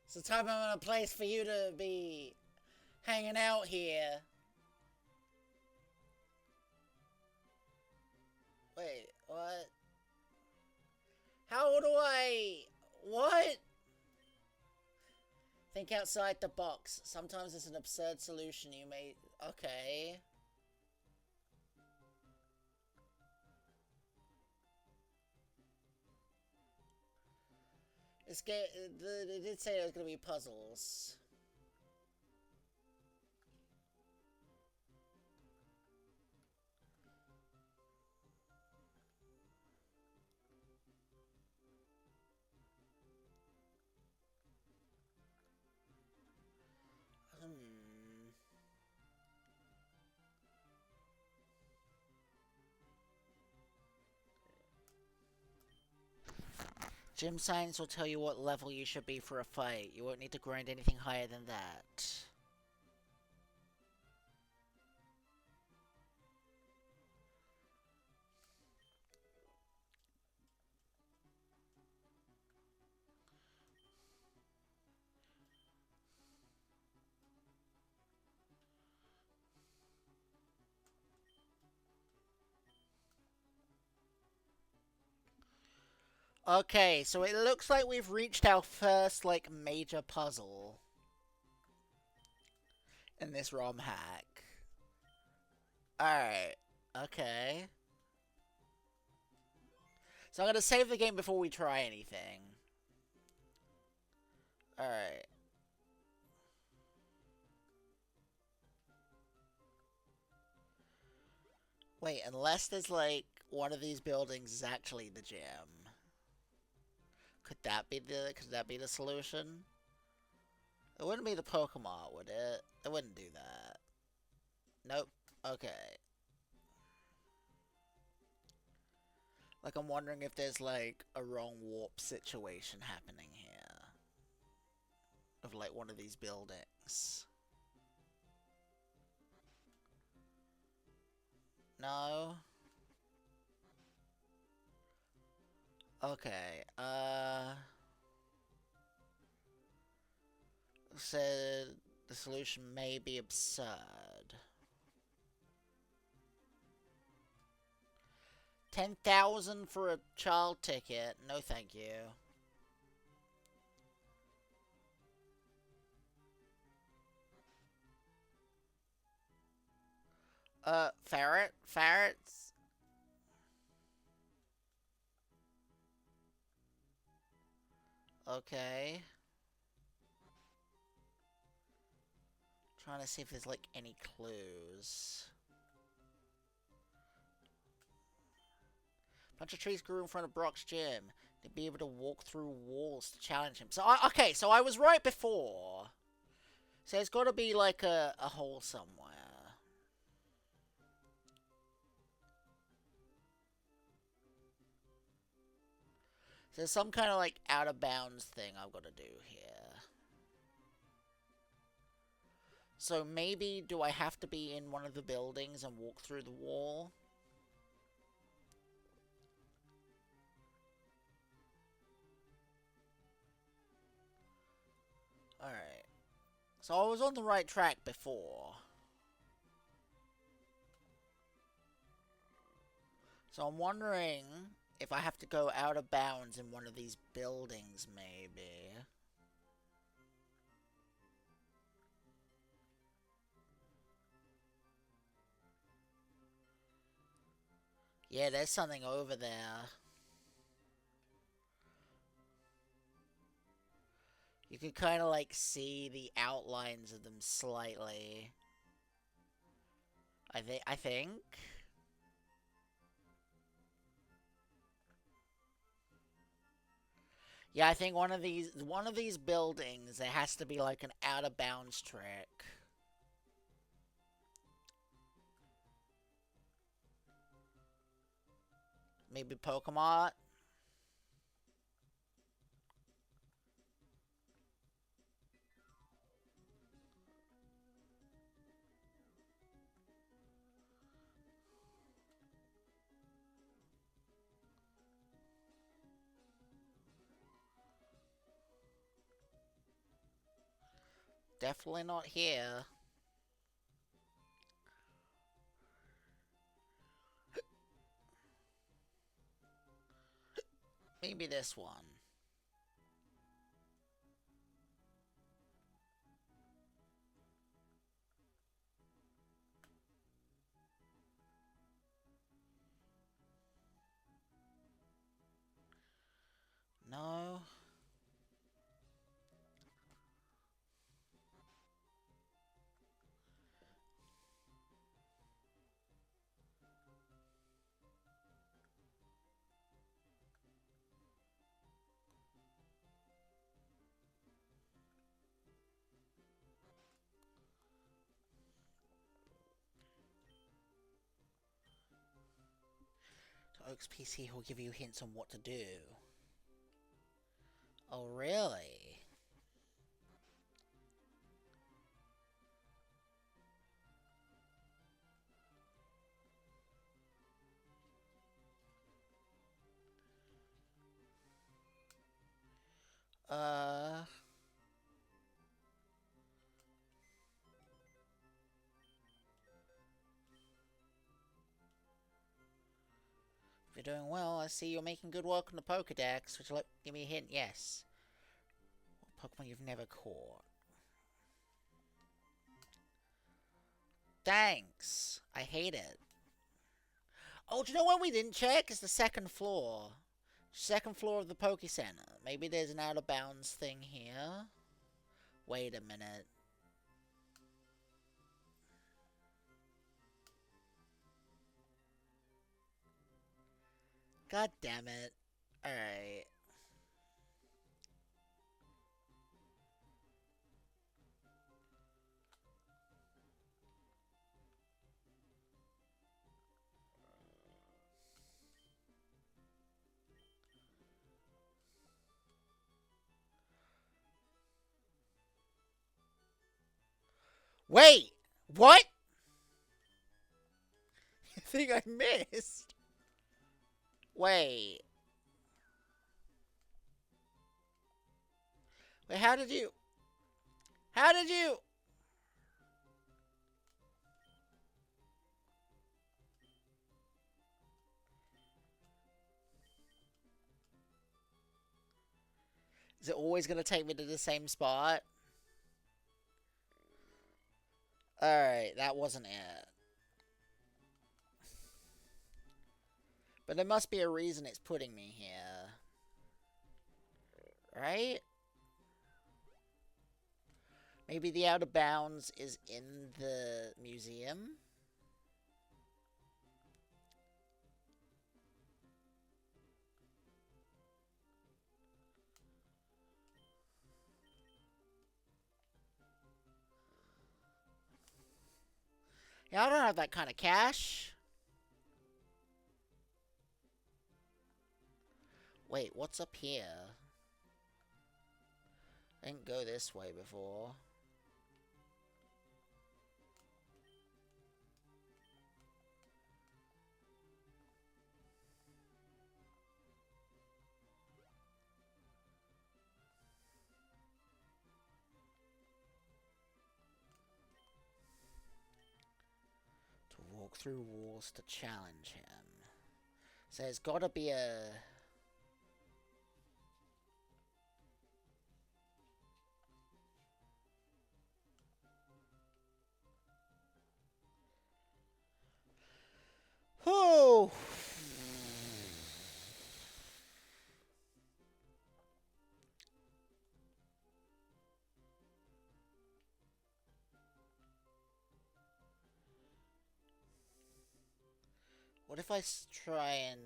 It's the time and a place for you to be hanging out here. Wait, what? How do I... What? Think outside the box. Sometimes it's an absurd solution you may... Okay. This game... It did say there was going to be puzzles. Gym science will tell you what level you should be for a fight. You won't need to grind anything higher than that. Okay, so it looks like we've reached our first, like, major puzzle in this ROM hack. Alright, okay. So I'm gonna save the game before we try anything. Alright. Wait, unless there's, like, one of these buildings is actually the gym. Could that be the solution? It wouldn't be the Pokemon, would it? It wouldn't do that. Nope. Okay. Like, I'm wondering if there's, like, a wrong warp situation happening here. Of, like, one of these buildings. No? Okay, said the solution may be absurd. 10,000 for a child ticket? No thank you. Ferret? Ferrets? Okay. Trying to see if there's, like, any clues. Bunch of trees grew in front of Brock's gym. They'd be able to walk through walls to challenge him. So, okay, so I was right before. So there's got to be, like, a hole somewhere. So there's some kind of, like, out-of-bounds thing I've got to do here. So maybe, do I have to be in one of the buildings and walk through the wall? Alright. So I was on the right track before. So I'm wondering if I have to go out of bounds in one of these buildings, maybe. Yeah, there's something over there. You can kind of, like, see the outlines of them slightly. I think. Yeah, I think one of these buildings, there has to be like an out of bounds trick. Maybe Pokemon. Definitely not here. Maybe this one. No. Oak's PC will give you hints on what to do. Oh, really? Uh... If you're doing well, I see you're making good work on the Pokedex. Would you like give me a hint? Yes. What Pokemon you've never caught? Thanks. I hate it. Oh, do you know what we didn't check? It's the second floor. Second floor of the Poke Center. Maybe there's an out of bounds thing here. Wait a minute. God damn it. Alright. Wait! What? You think I missed? Wait. Wait, how did you... How did you... Is it always going to take me to the same spot? Alright, that wasn't it. But there must be a reason it's putting me here. Right? Maybe the out of bounds is in the museum? Yeah, I don't have that kind of cash. Wait, what's up here? I didn't go this way before. To walk through walls to challenge him. So there's gotta be a... Whew! What if I try and...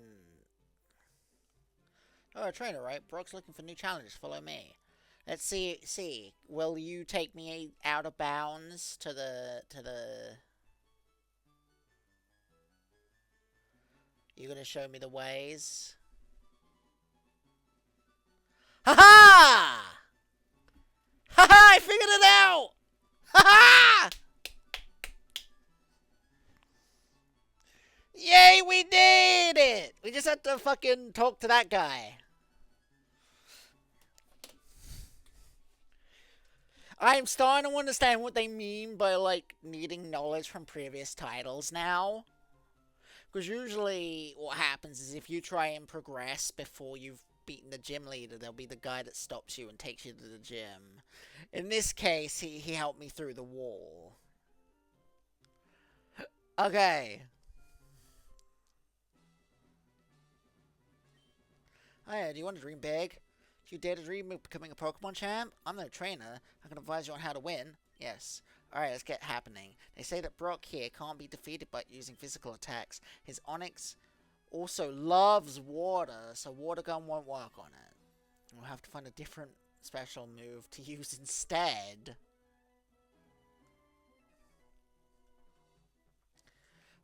Oh, a trainer, right? Brock's looking for new challenges. Follow me. Let's see. Will you take me out of bounds to the... You gonna show me the ways? Ha ha! Ha ha! I figured it out! Ha ha! Yay, we did it! We just had to fucking talk to that guy. I'm starting to understand what they mean by, like, needing knowledge from previous titles now. Because usually what happens is if you try and progress before you've beaten the gym leader, there'll be the guy that stops you and takes you to the gym. In this case, he helped me through the wall. Okay. Hey, do you want to dream big? Do you dare to dream of becoming a Pokemon champ? I'm no trainer. I can advise you on how to win. Yes. Alright, let's get happening. They say that Brock here can't be defeated by using physical attacks. His Onix also loves water, so Water Gun won't work on it. We'll have to find a different special move to use instead.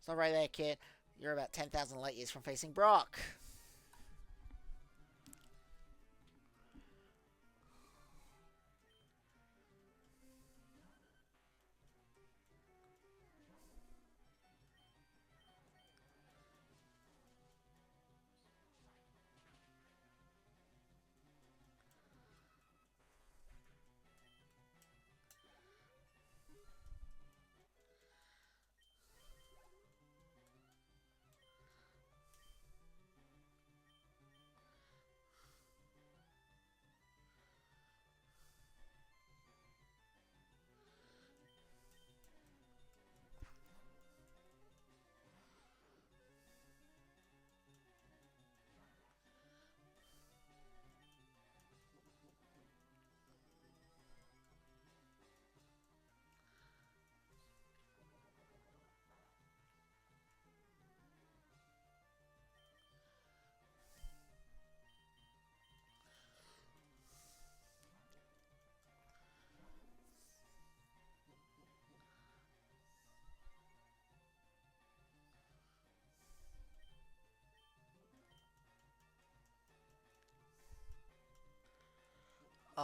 So right there, kid. You're about 10,000 light years from facing Brock.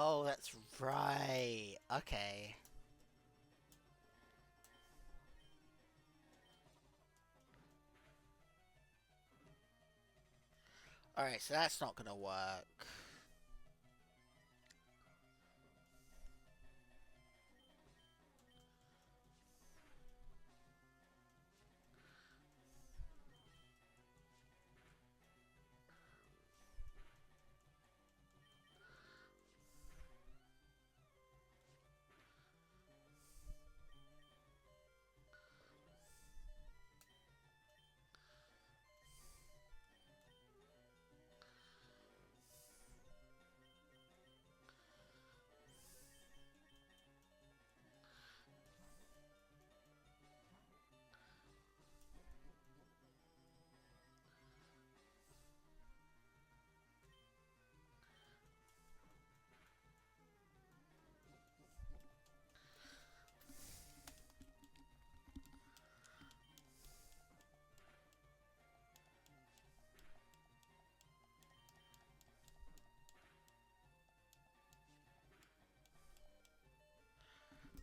Oh, that's right. Okay. Alright, so that's not gonna work.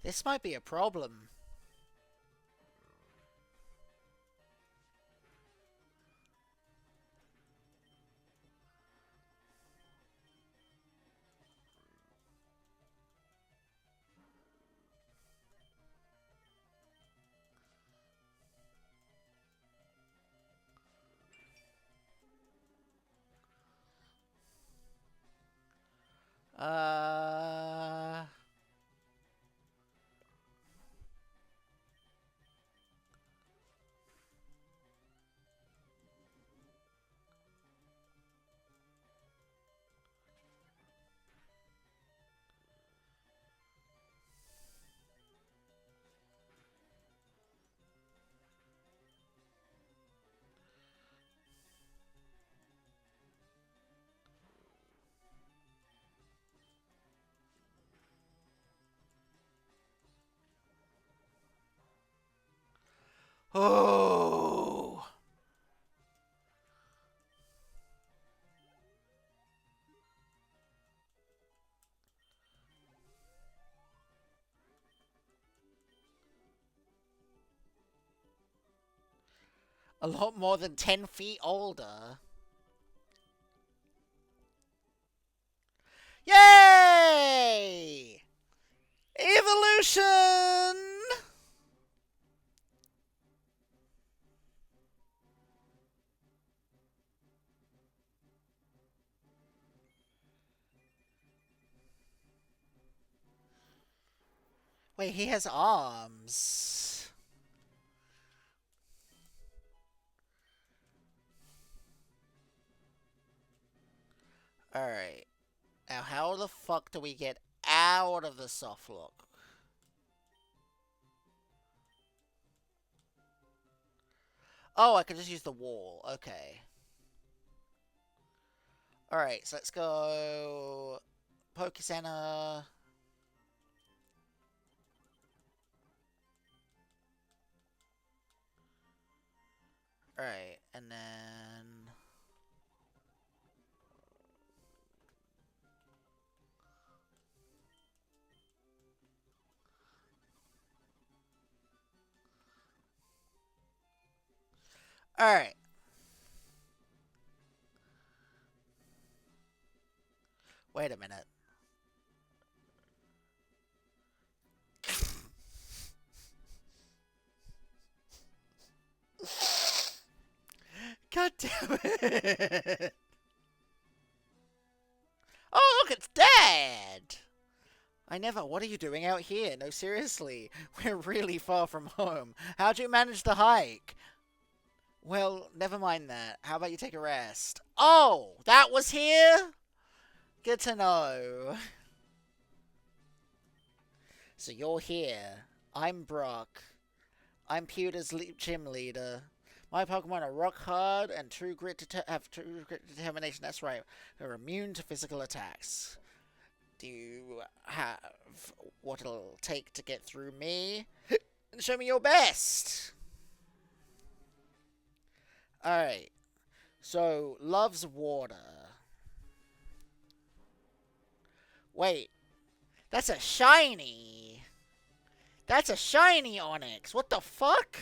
This might be a problem. Uh... Oh! A lot more than 10 feet older. Yay! Evolution! Wait, he has arms. Alright. Now, how the fuck do we get out of the soft lock? Oh, I can just use the wall. Okay. Alright, so let's go... Poke Center. Alright, and then... Alright. Wait a minute. God damn it! Oh, look, it's Dad! I never. What are you doing out here? No, seriously. We're really far from home. How'd you manage the hike? Well, never mind that. How about you take a rest? Oh, that was here? Good to know. So you're here. I'm Brock. I'm Pewter's gym leader. My Pokemon are rock hard and have true grit determination. That's right. They're immune to physical attacks. Do you have what it'll take to get through me? And show me your best! Alright. So, loves water. Wait. That's a shiny! That's a shiny Onix! What the fuck?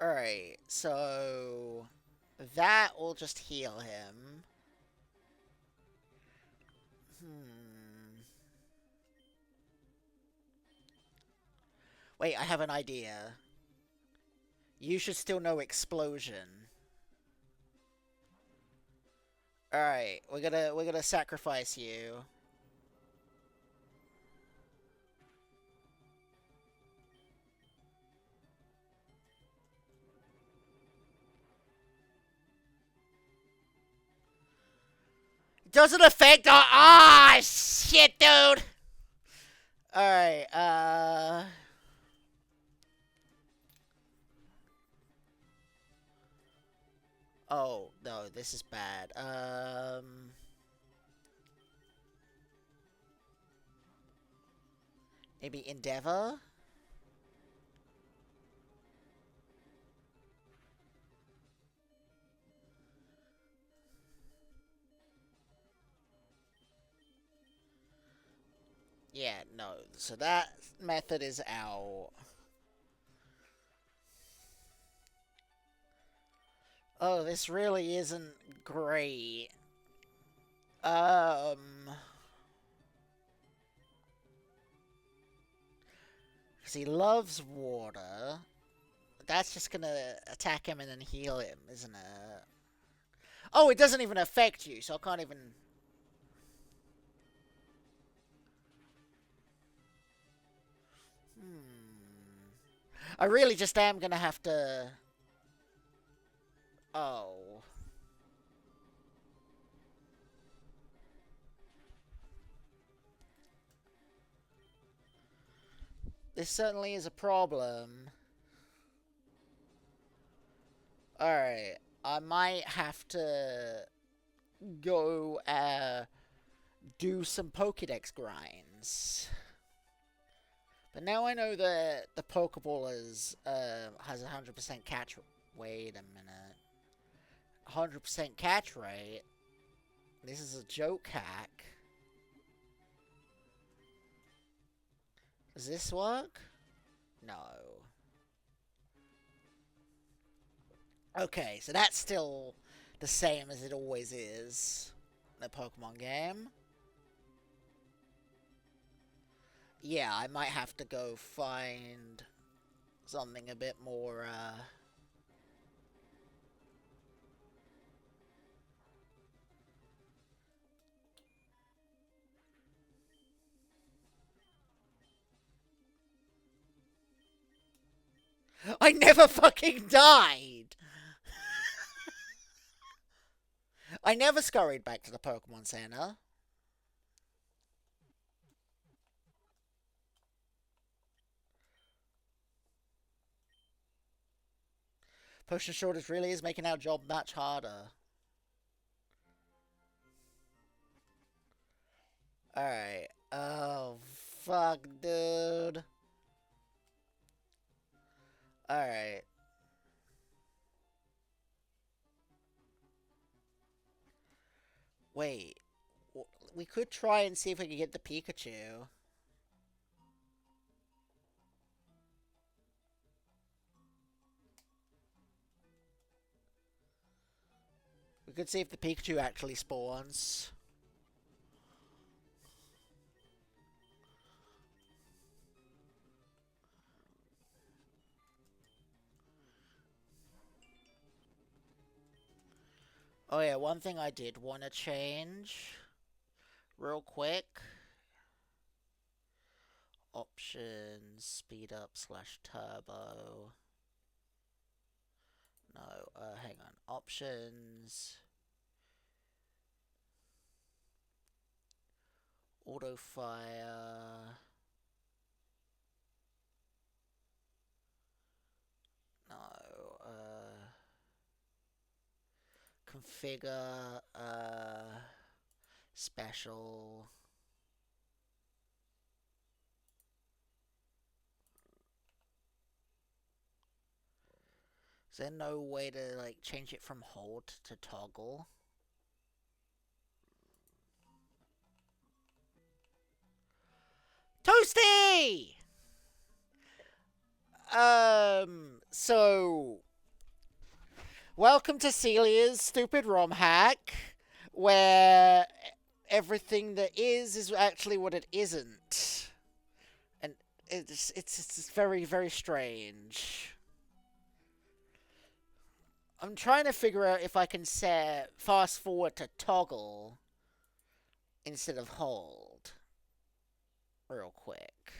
Alright, so... that will just heal him. Wait, I have an idea. You should still know explosion. Alright, we're gonna sacrifice you. Doesn't affect our. Ah, shit, dude! Alright, oh, no, this is bad. Maybe Endeavor? Yeah, no. So that method is out. Oh, this really isn't great. Because he loves water. That's just gonna attack him and then heal him, isn't it? Oh, it doesn't even affect you, so I can't even... I really just am gonna have to... Oh. This certainly is a problem. Alright. I might have to go, do some Pokédex grinds. But now I know that the Pokeball has 100% catch. Wait a minute. 100% catch rate? This is a joke hack. Does this work? No. Okay, so that's still the same as it always is in a Pokemon game. Yeah, I might have to go find something a bit more, I never fucking died! I never scurried back to the Pokemon Center. Potion shortage really is making our job much harder. Alright. Oh, fuck, dude. Alright. Wait. We could try and see if we can get the Pikachu. We could see if the Pikachu actually spawns. Oh yeah, one thing I did want to change real quick. Options, speed up / turbo. No, hang on. Options. Auto fire. No, configure, special. Is there no way to, like, change it from hold to toggle? Toasty! So... Welcome to Celia's stupid Romhack, where everything that is actually what it isn't. And it's very, very strange. I'm trying to figure out if I can set fast forward to toggle instead of hold. Real quick.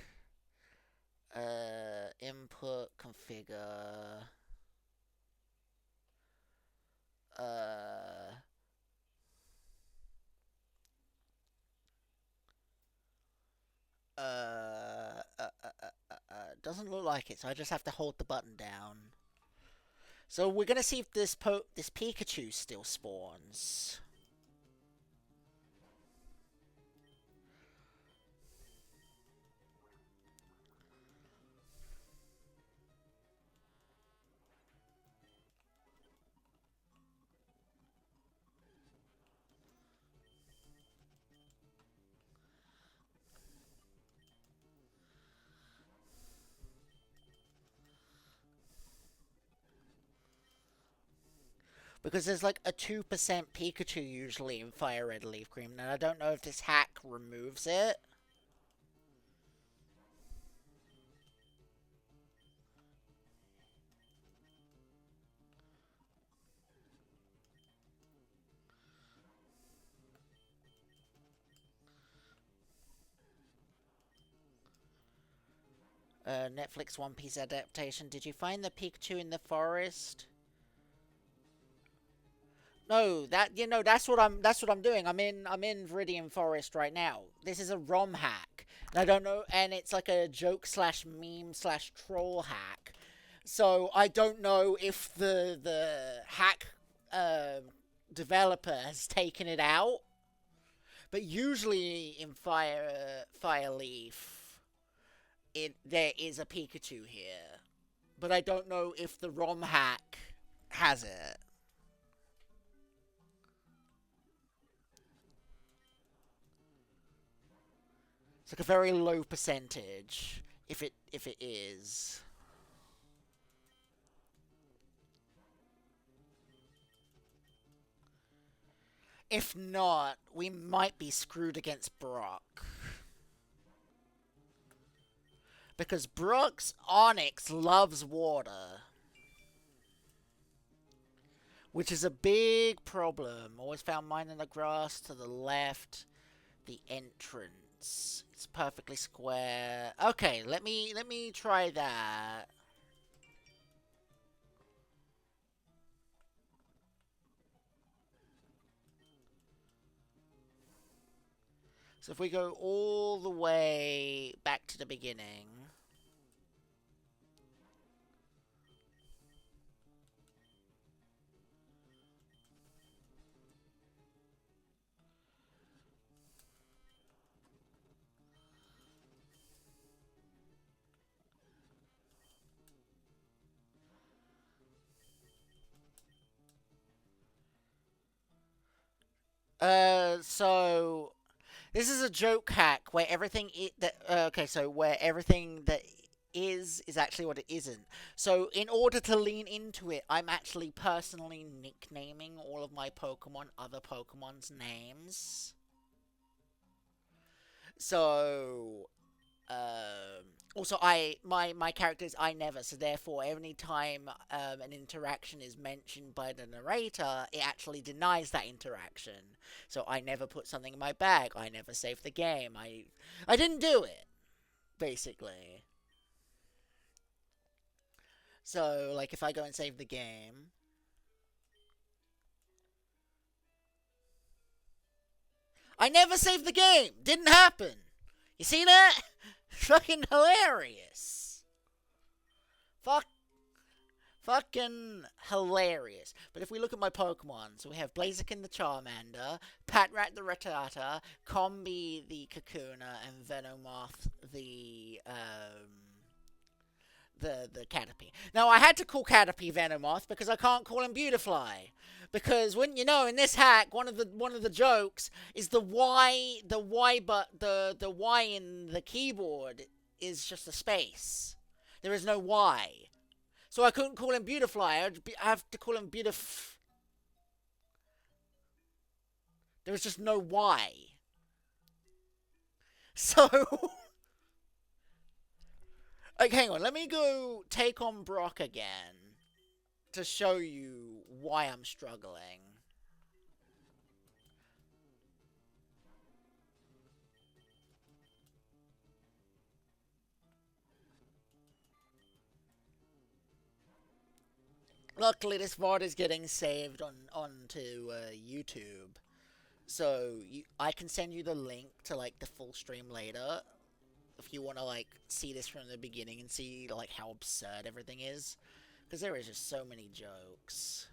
Input, configure. Doesn't look like it, so I just have to hold the button down. So we're gonna see if this Pikachu still spawns. Because there's like a 2% Pikachu usually in Fire Red Leaf Green, and I don't know if this hack removes it. Netflix One Piece adaptation. Did you find the Pikachu in the forest? No, that's what I'm doing. I'm in Viridian Forest right now. This is a ROM hack. And I don't know, and it's like a joke / meme / troll hack. So I don't know if the hack developer has taken it out. But usually in Fireleaf, there is a Pikachu here. But I don't know if the Romhack has it. It's like a very low percentage, if it is. If not, we might be screwed against Brock. Because Brock's Onyx loves water. Which is a big problem. Always found mine in the grass to the left. The entrance. It's perfectly square. Okay, let me try that. So if we go all the way back to the beginning. So this is a joke hack where where everything that is actually what it isn't. So in order to lean into it, I'm actually personally nicknaming all of my Pokemon other Pokemon's names. So also, my character is I never, so therefore, any time an interaction is mentioned by the narrator, it actually denies that interaction. So I never put something in my bag. I never saved the game. I didn't do it, basically. So, like, if I go and save the game, I never saved the game. Didn't happen. You see that? Fucking hilarious. Fucking hilarious. But if we look at my Pokemon, so we have Blaziken the Charmander, Patrat the Rattata, Combi the Kakuna, and Venomoth the Caterpie. Now I had to call Caterpie Venomoth because I can't call him Beautifly. Because wouldn't you know, in this hack, one of the jokes is the Y in the keyboard is just a space. There is no Y. So I couldn't call him Beautifly. I have to call him Beautif. There was just no Y. So like, hang on, let me go take on Brock again to show you why I'm struggling. Luckily, this VOD is getting saved onto YouTube, so I can send you the link to like the full stream later if you want to like see this from the beginning and see like how absurd everything is, because there is just so many jokes.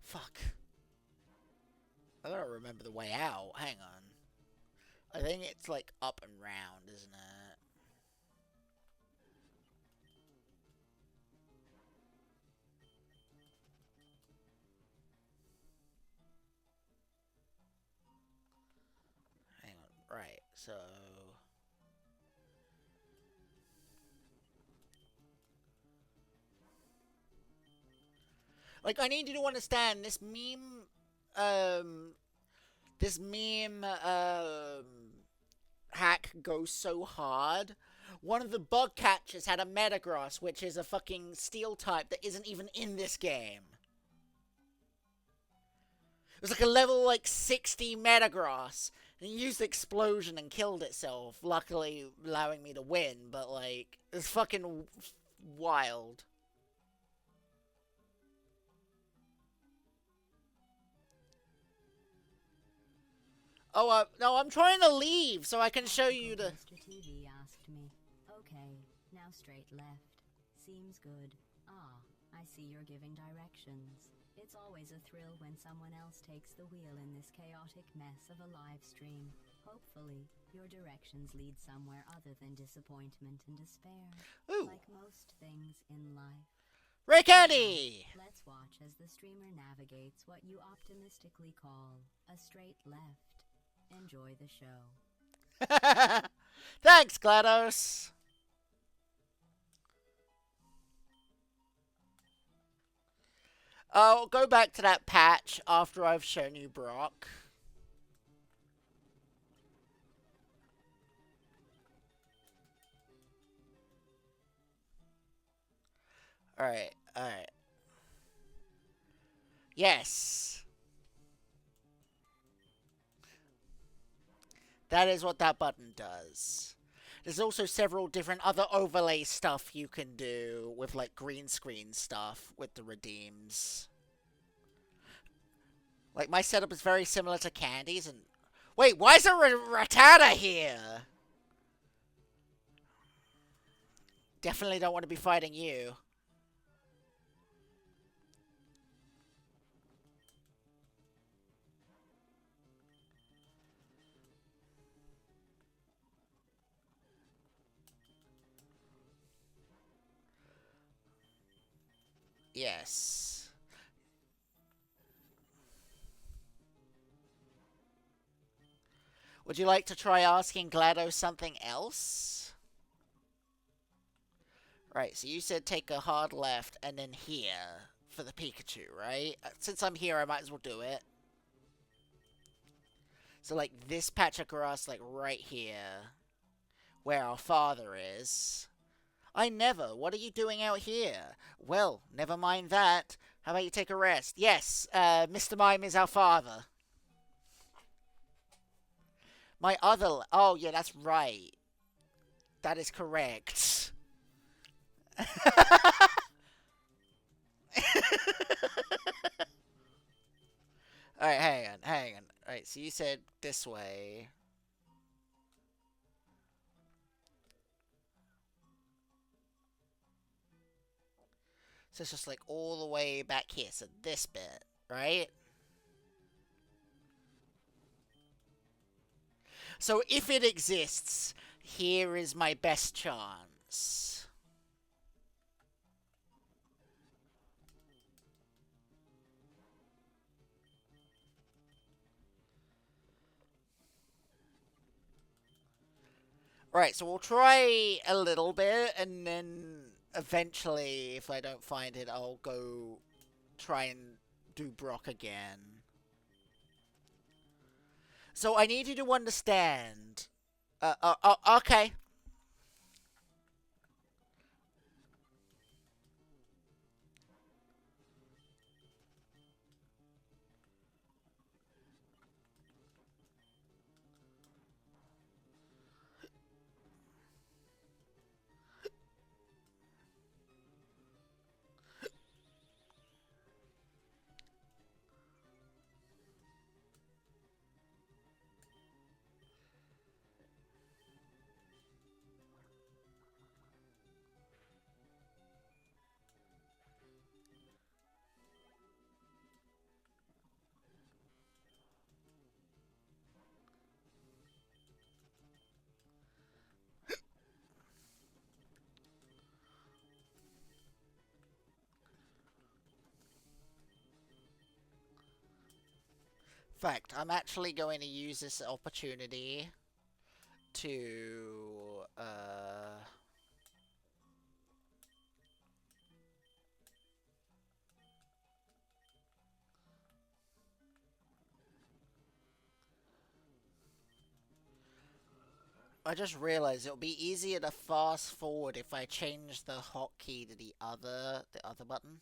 Fuck. I gotta remember the way out. Hang on. I think it's like up and round, isn't it? Hang on. Right, so like, I need you to understand this meme, um, hack goes so hard. One of the bug catchers had a Metagross, which is a fucking steel type that isn't even in this game. It was like a level like 60 Metagross, and it used Explosion and killed itself, luckily allowing me to win, but like, it's fucking wild. Oh, no, I'm trying to leave so I can show you the... Mr. TV asked me. Okay, now straight left. Seems good. Ah, I see you're giving directions. It's always a thrill when someone else takes the wheel in this chaotic mess of a live stream. Hopefully, your directions lead somewhere other than disappointment and despair. Ooh. Like most things in life. Ray Candy! Let's watch as the streamer navigates what you optimistically call a straight left. Enjoy the show. Thanks, GLaDOS! I'll go back to that patch after I've shown you Brock. Alright, alright. Yes! That is what that button does. There's also several different other overlay stuff you can do with, like, green screen stuff with the redeems. Like, my setup is very similar to Candy's, and... Wait, why is there a Rattata here? Definitely don't want to be fighting you. Yes. Would you like to try asking GLaDOS something else? Right, so you said take a hard left and then here for the Pikachu, right? Since I'm here, I might as well do it. So, like, this patch of grass, like, right here, where our father is. I never. What are you doing out here? Well, never mind that. How about you take a rest? Yes, Mr. Mime is our father. My other... Oh, yeah, that's right. That is correct. Alright, hang on. Alright, so you said this way. So it's just like all the way back here. So this bit, right? So if it exists, here is my best chance. Right, so we'll try a little bit, and then eventually, if I don't find it, I'll go try and do Brock again. So I need you to understand. Okay. In fact, I'm actually going to use this opportunity to, I just realized it'll be easier to fast forward if I change the hotkey to the other button.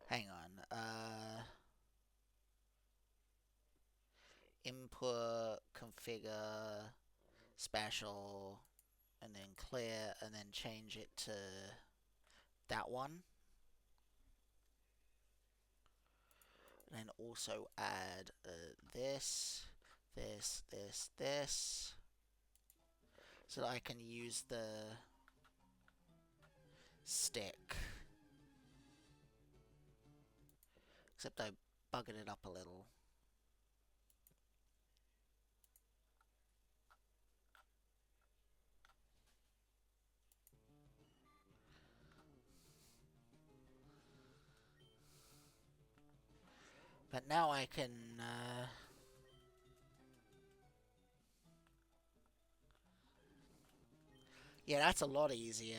Hang on, input, configure, special, and then clear, and then change it to that one. And then also add this, this, so that I can use the stick. Except I buggered it up a little. But now I can, yeah, that's a lot easier.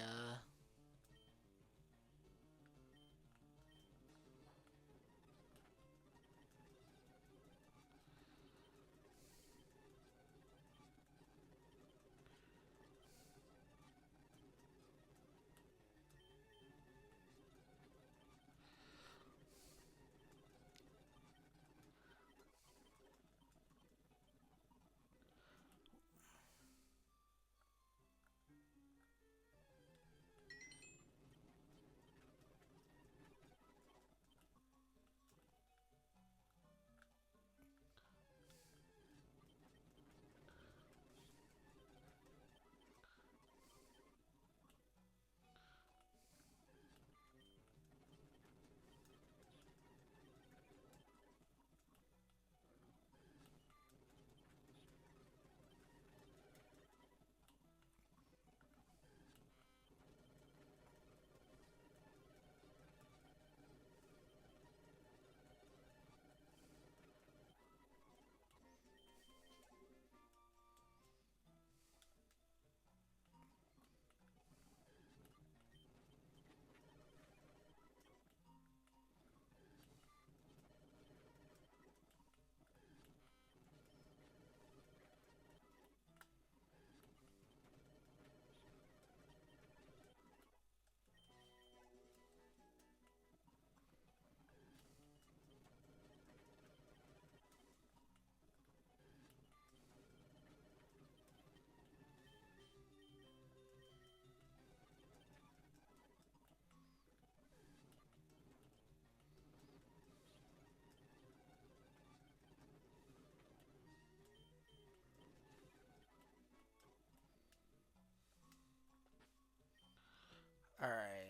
Alright,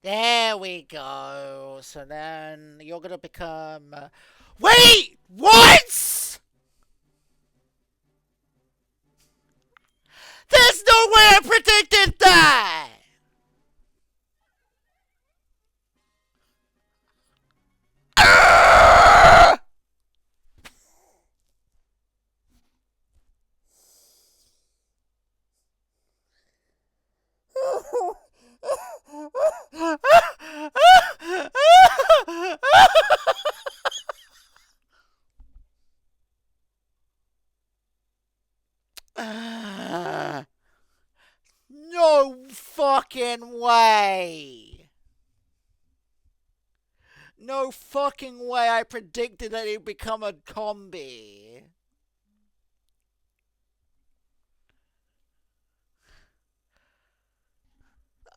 there we go. So then you're gonna become. Wait! What? There's no way I predicted that! No fucking way! No fucking way I predicted that he'd become a combi.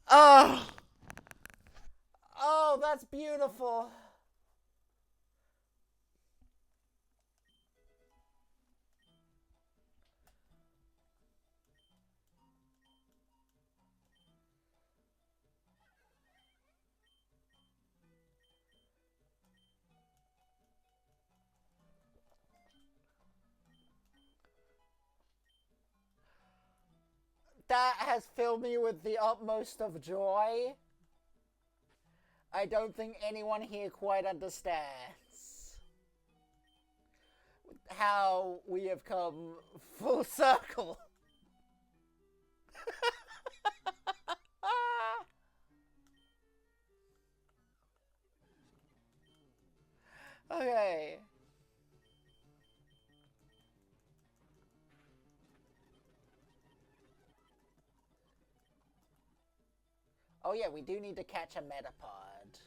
Oh! Oh, that's beautiful. That has filled me with the utmost of joy. I don't think anyone here quite understands how we have come full circle. Okay. Oh yeah, we do need to catch a metapod.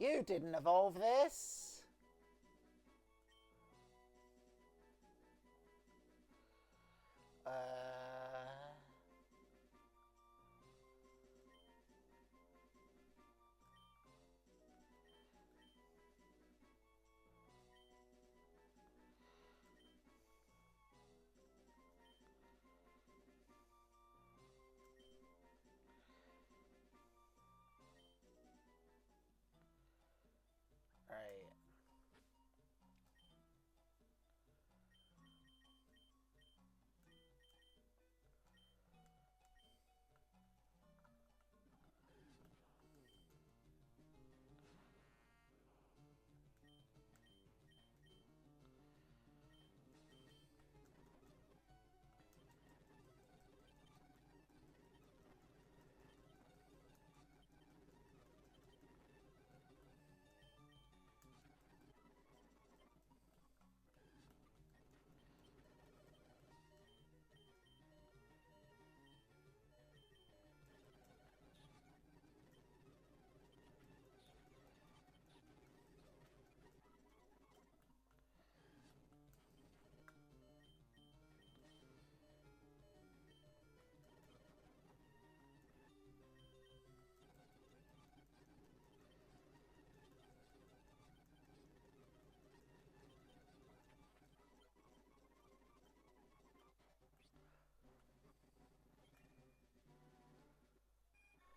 You didn't evolve this. Uh... Right.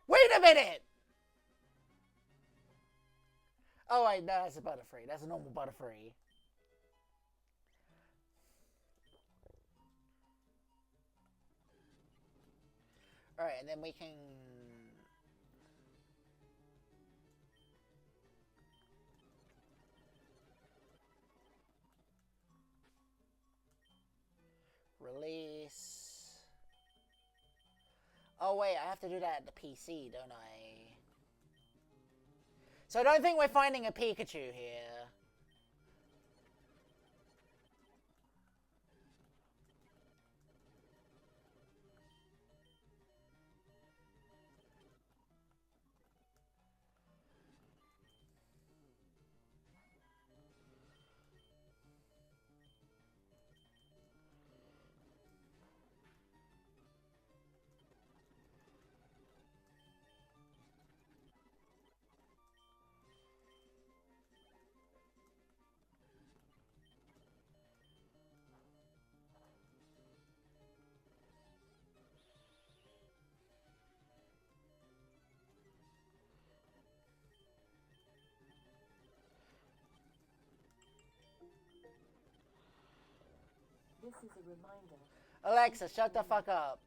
Wait a minute! Oh wait, no, that's a Butterfree. That's a normal Butterfree. Alright, and then we can... Release... Oh wait, I have to do that at the PC, don't I? So I don't think we're finding a Pikachu here. This is a reminder. Alexa, shut the fuck up.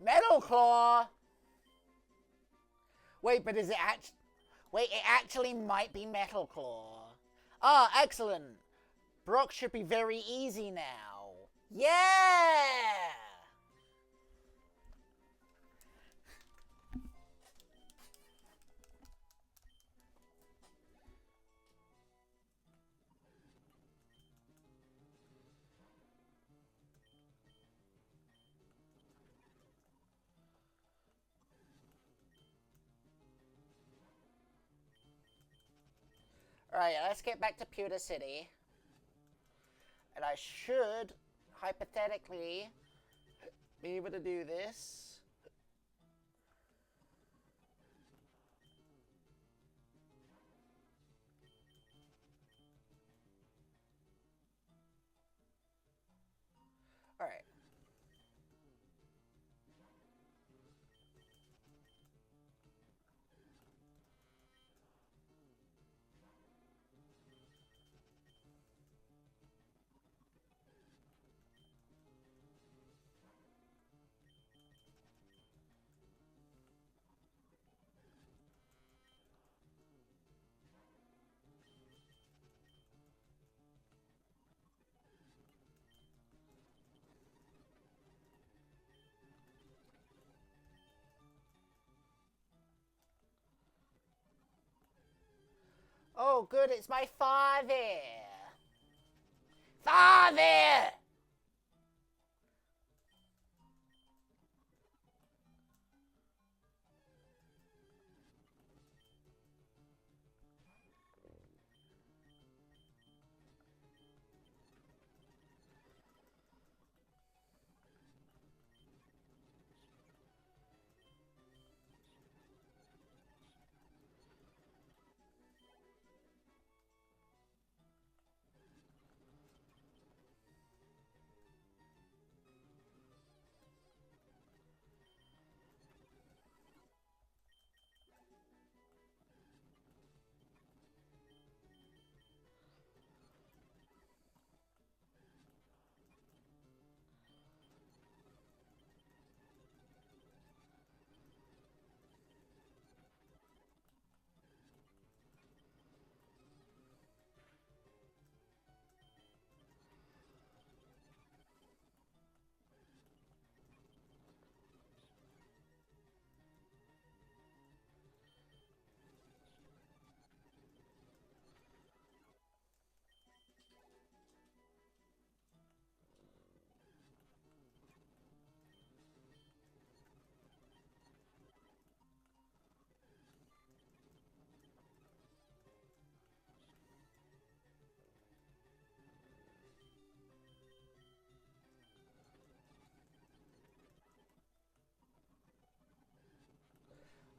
Metal Claw! Wait, but is it Wait, it actually might be Metal Claw. Ah, excellent. Brock should be very easy now. Yeah! Alright, let's get back to Pewter City. And I should, hypothetically, be able to do this. Alright. Oh, good, it's my father. Father!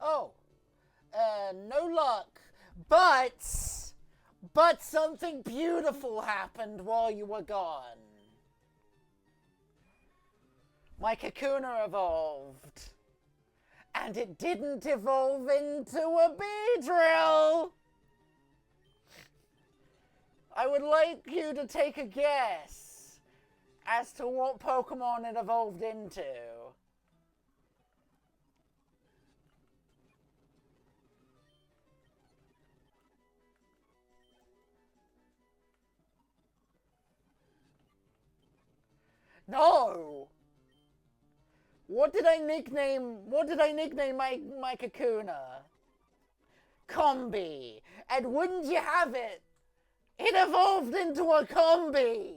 Oh, no luck. But something beautiful happened while you were gone. My Kakuna evolved. And it didn't evolve into a Beedrill. I would like you to take a guess as to what Pokemon it evolved into. No! What did I nickname my Kakuna? Combi. And wouldn't you have it? It evolved into a Combi.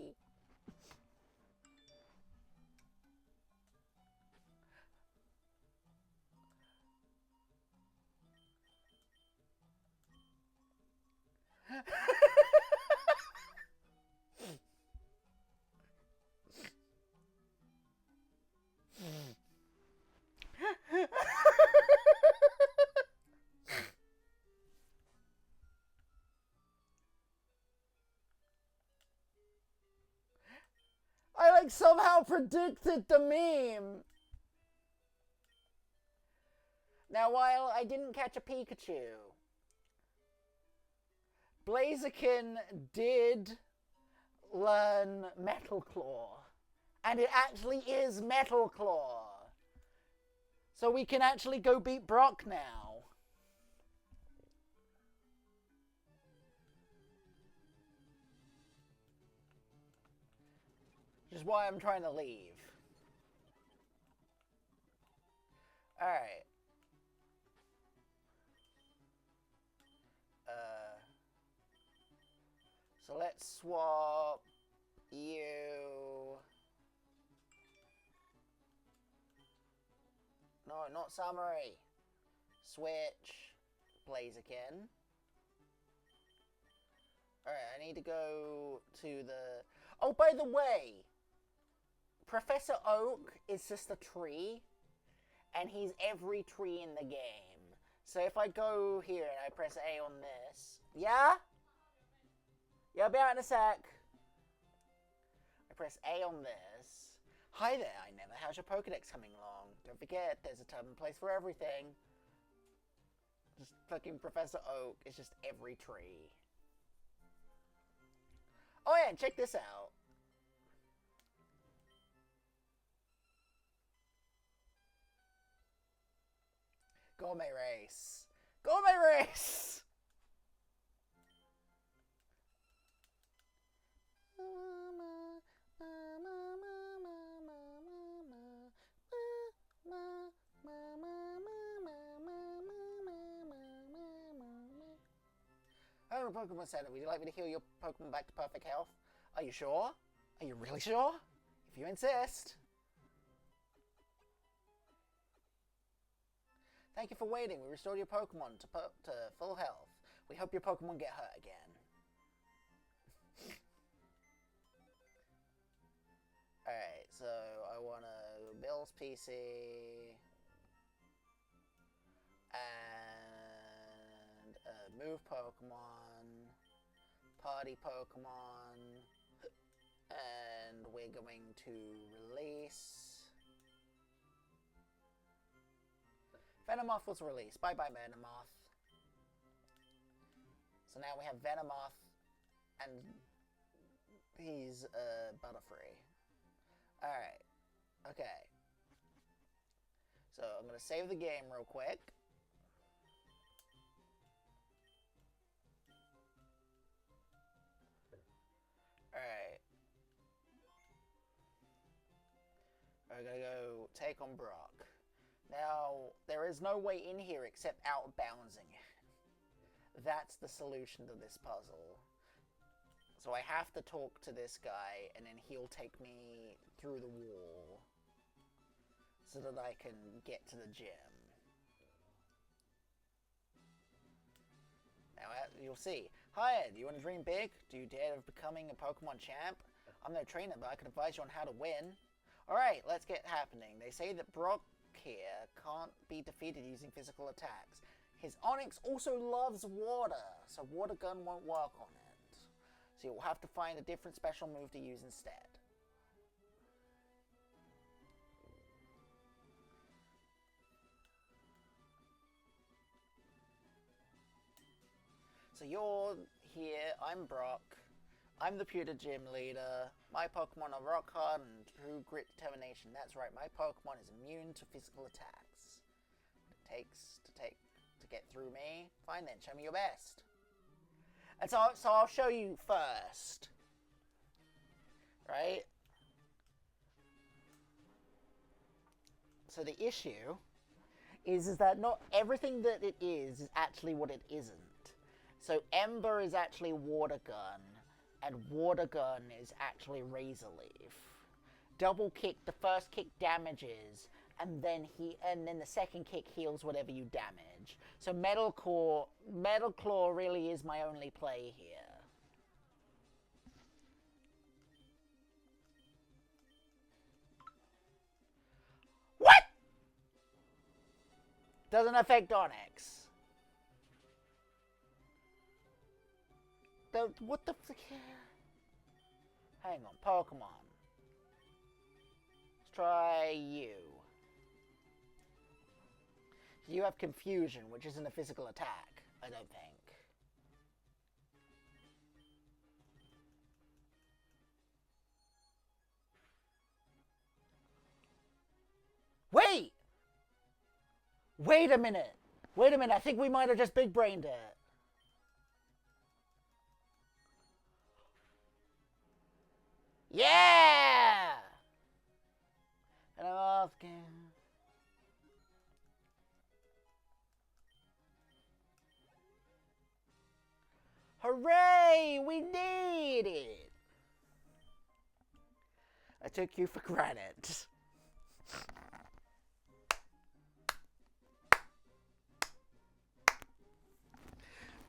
I like somehow predicted the meme. Now, while I didn't catch a Pikachu, Blaziken did learn Metal Claw. And it actually is Metal Claw. So we can actually go beat Brock now. Which is why I'm trying to leave. Alright. So let's swap you. No, not summary. Switch. Blaziken. Alright, I need to go to the... Oh, by the way, Professor Oak is just a tree, and he's every tree in the game. So if I go here and I press A on this... Yeah? Yeah, I'll be out in a sec. I press A on this. Hi there, I never. How's your Pokedex coming along? Don't forget, there's a time and place for everything. Just fucking Professor Oak is just every tree. Oh yeah, check this out. Gourmet race. Gourmet race! Oh, Pokemon Center, would you like me to heal your Pokemon back to perfect health? Are you sure? Are you really sure? If you insist. Thank you for waiting. We restored your Pokemon to full health. We hope your Pokemon get hurt again. Alright, so I want to Bill's PC. And move Pokemon. Party Pokemon. And we're going to release... Venomoth was released. Bye-bye, Venomoth. So now we have Venomoth, and he's Butterfree. Alright. Okay. So I'm going to save the game real quick. Alright. I'm going to go take on Brock. Now, there is no way in here except outbouncing. That's the solution to this puzzle. So I have to talk to this guy, and then he'll take me through the wall so that I can get to the gym. Now, you'll see. Hi, Ed, you want to dream big? Do you dare of becoming a Pokemon champ? I'm no trainer, but I can advise you on how to win. Alright, let's get happening. They say that Brock here can't be defeated using physical attacks. His Onix also loves water, so Water Gun won't work on it. So you'll have to find a different special move to use instead. So you're here, I'm Brock. I'm the pewter gym leader. My Pokemon are rock hard and true grit determination. That's right, my Pokemon is immune to physical attacks. What it takes to get through me. Fine then, show me your best. And so I'll show you first. Right? So the issue is that not everything that it is actually what it isn't. So Ember is actually Water Gun, and Water Gun is actually Razor Leaf. Double kick, the first kick damages, and then the second kick heals whatever you damage. So Metal Claw really is my only play here. What? Doesn't affect Onix. What the fuck? Hang on, Pokemon. Let's try you. You have Confusion, which isn't a physical attack, I don't think. Wait! Wait a minute. Wait a minute. I think we might have just big brained it. Yeah! And I'm asking. Hooray! We need it! I took you for granted.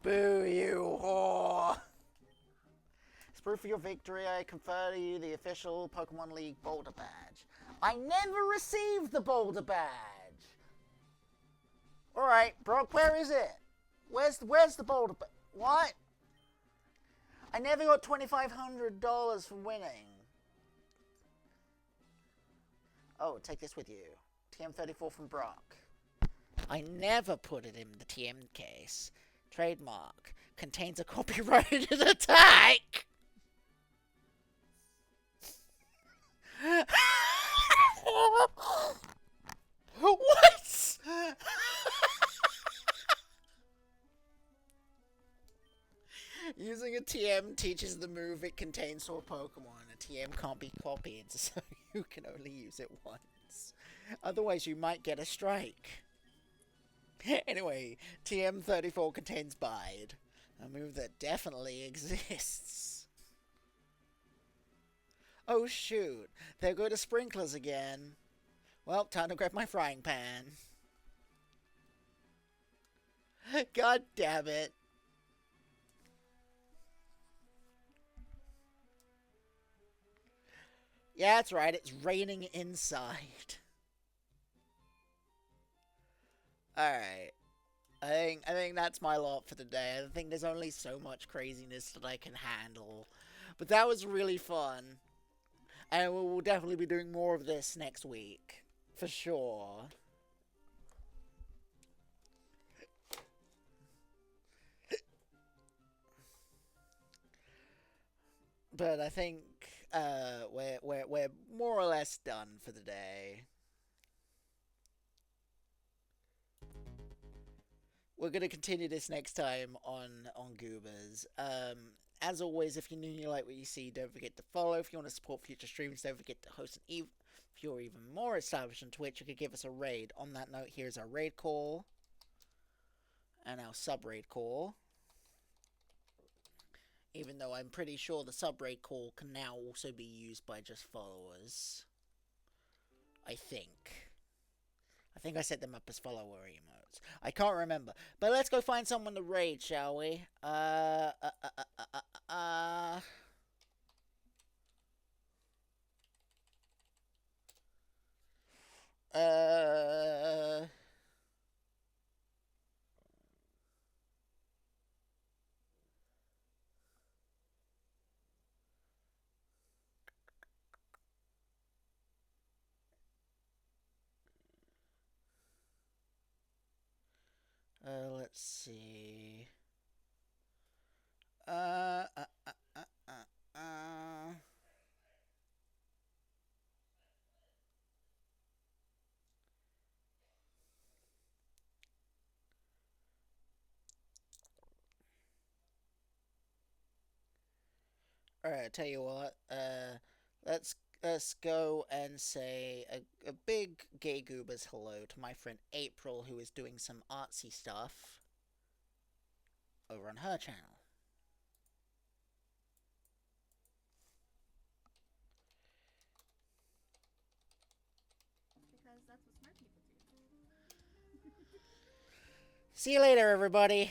Boo, you whore! As proof of your victory, I confer to you the official Pokemon League Boulder Badge. I never received the Boulder Badge! Alright, Brock, where is it? Where's the Boulder Badge? What? I never got $2,500 for winning. Oh, take this with you. TM34 from Brock. I never put it in the TM case. Trademark. Contains a copyrighted attack! What? Using a TM teaches the move it contains to a Pokemon. A TM can't be copied, so you can only use it once. Otherwise, you might get a strike. Anyway, TM34 contains Bide, a move that definitely exists. Oh shoot, there go the sprinklers again. Well, time to grab my frying pan. God damn it. Yeah, that's right, it's raining inside. Alright. I think that's my lot for today. I think there's only so much craziness that I can handle. But that was really fun. And we'll definitely be doing more of this next week. For sure. But I think we're more or less done for the day. We're going to continue this next time on Goobers. As always, if you're new and you like what you see, don't forget to follow. If you want to support future streams, don't forget to host an if you're even more established on Twitch, you could give us a raid. On that note, here's our raid call. And our sub-raid call. Even though I'm pretty sure the sub-raid call can now also be used by just followers. I think I set them up as follower emotes. I can't remember. But let's go find someone to raid, shall we? Let's see. Alright, tell you what, let's go and say a big gay goobers hello to my friend April, who is doing some artsy stuff over on her channel. Because that's what smart people do. See you later, everybody.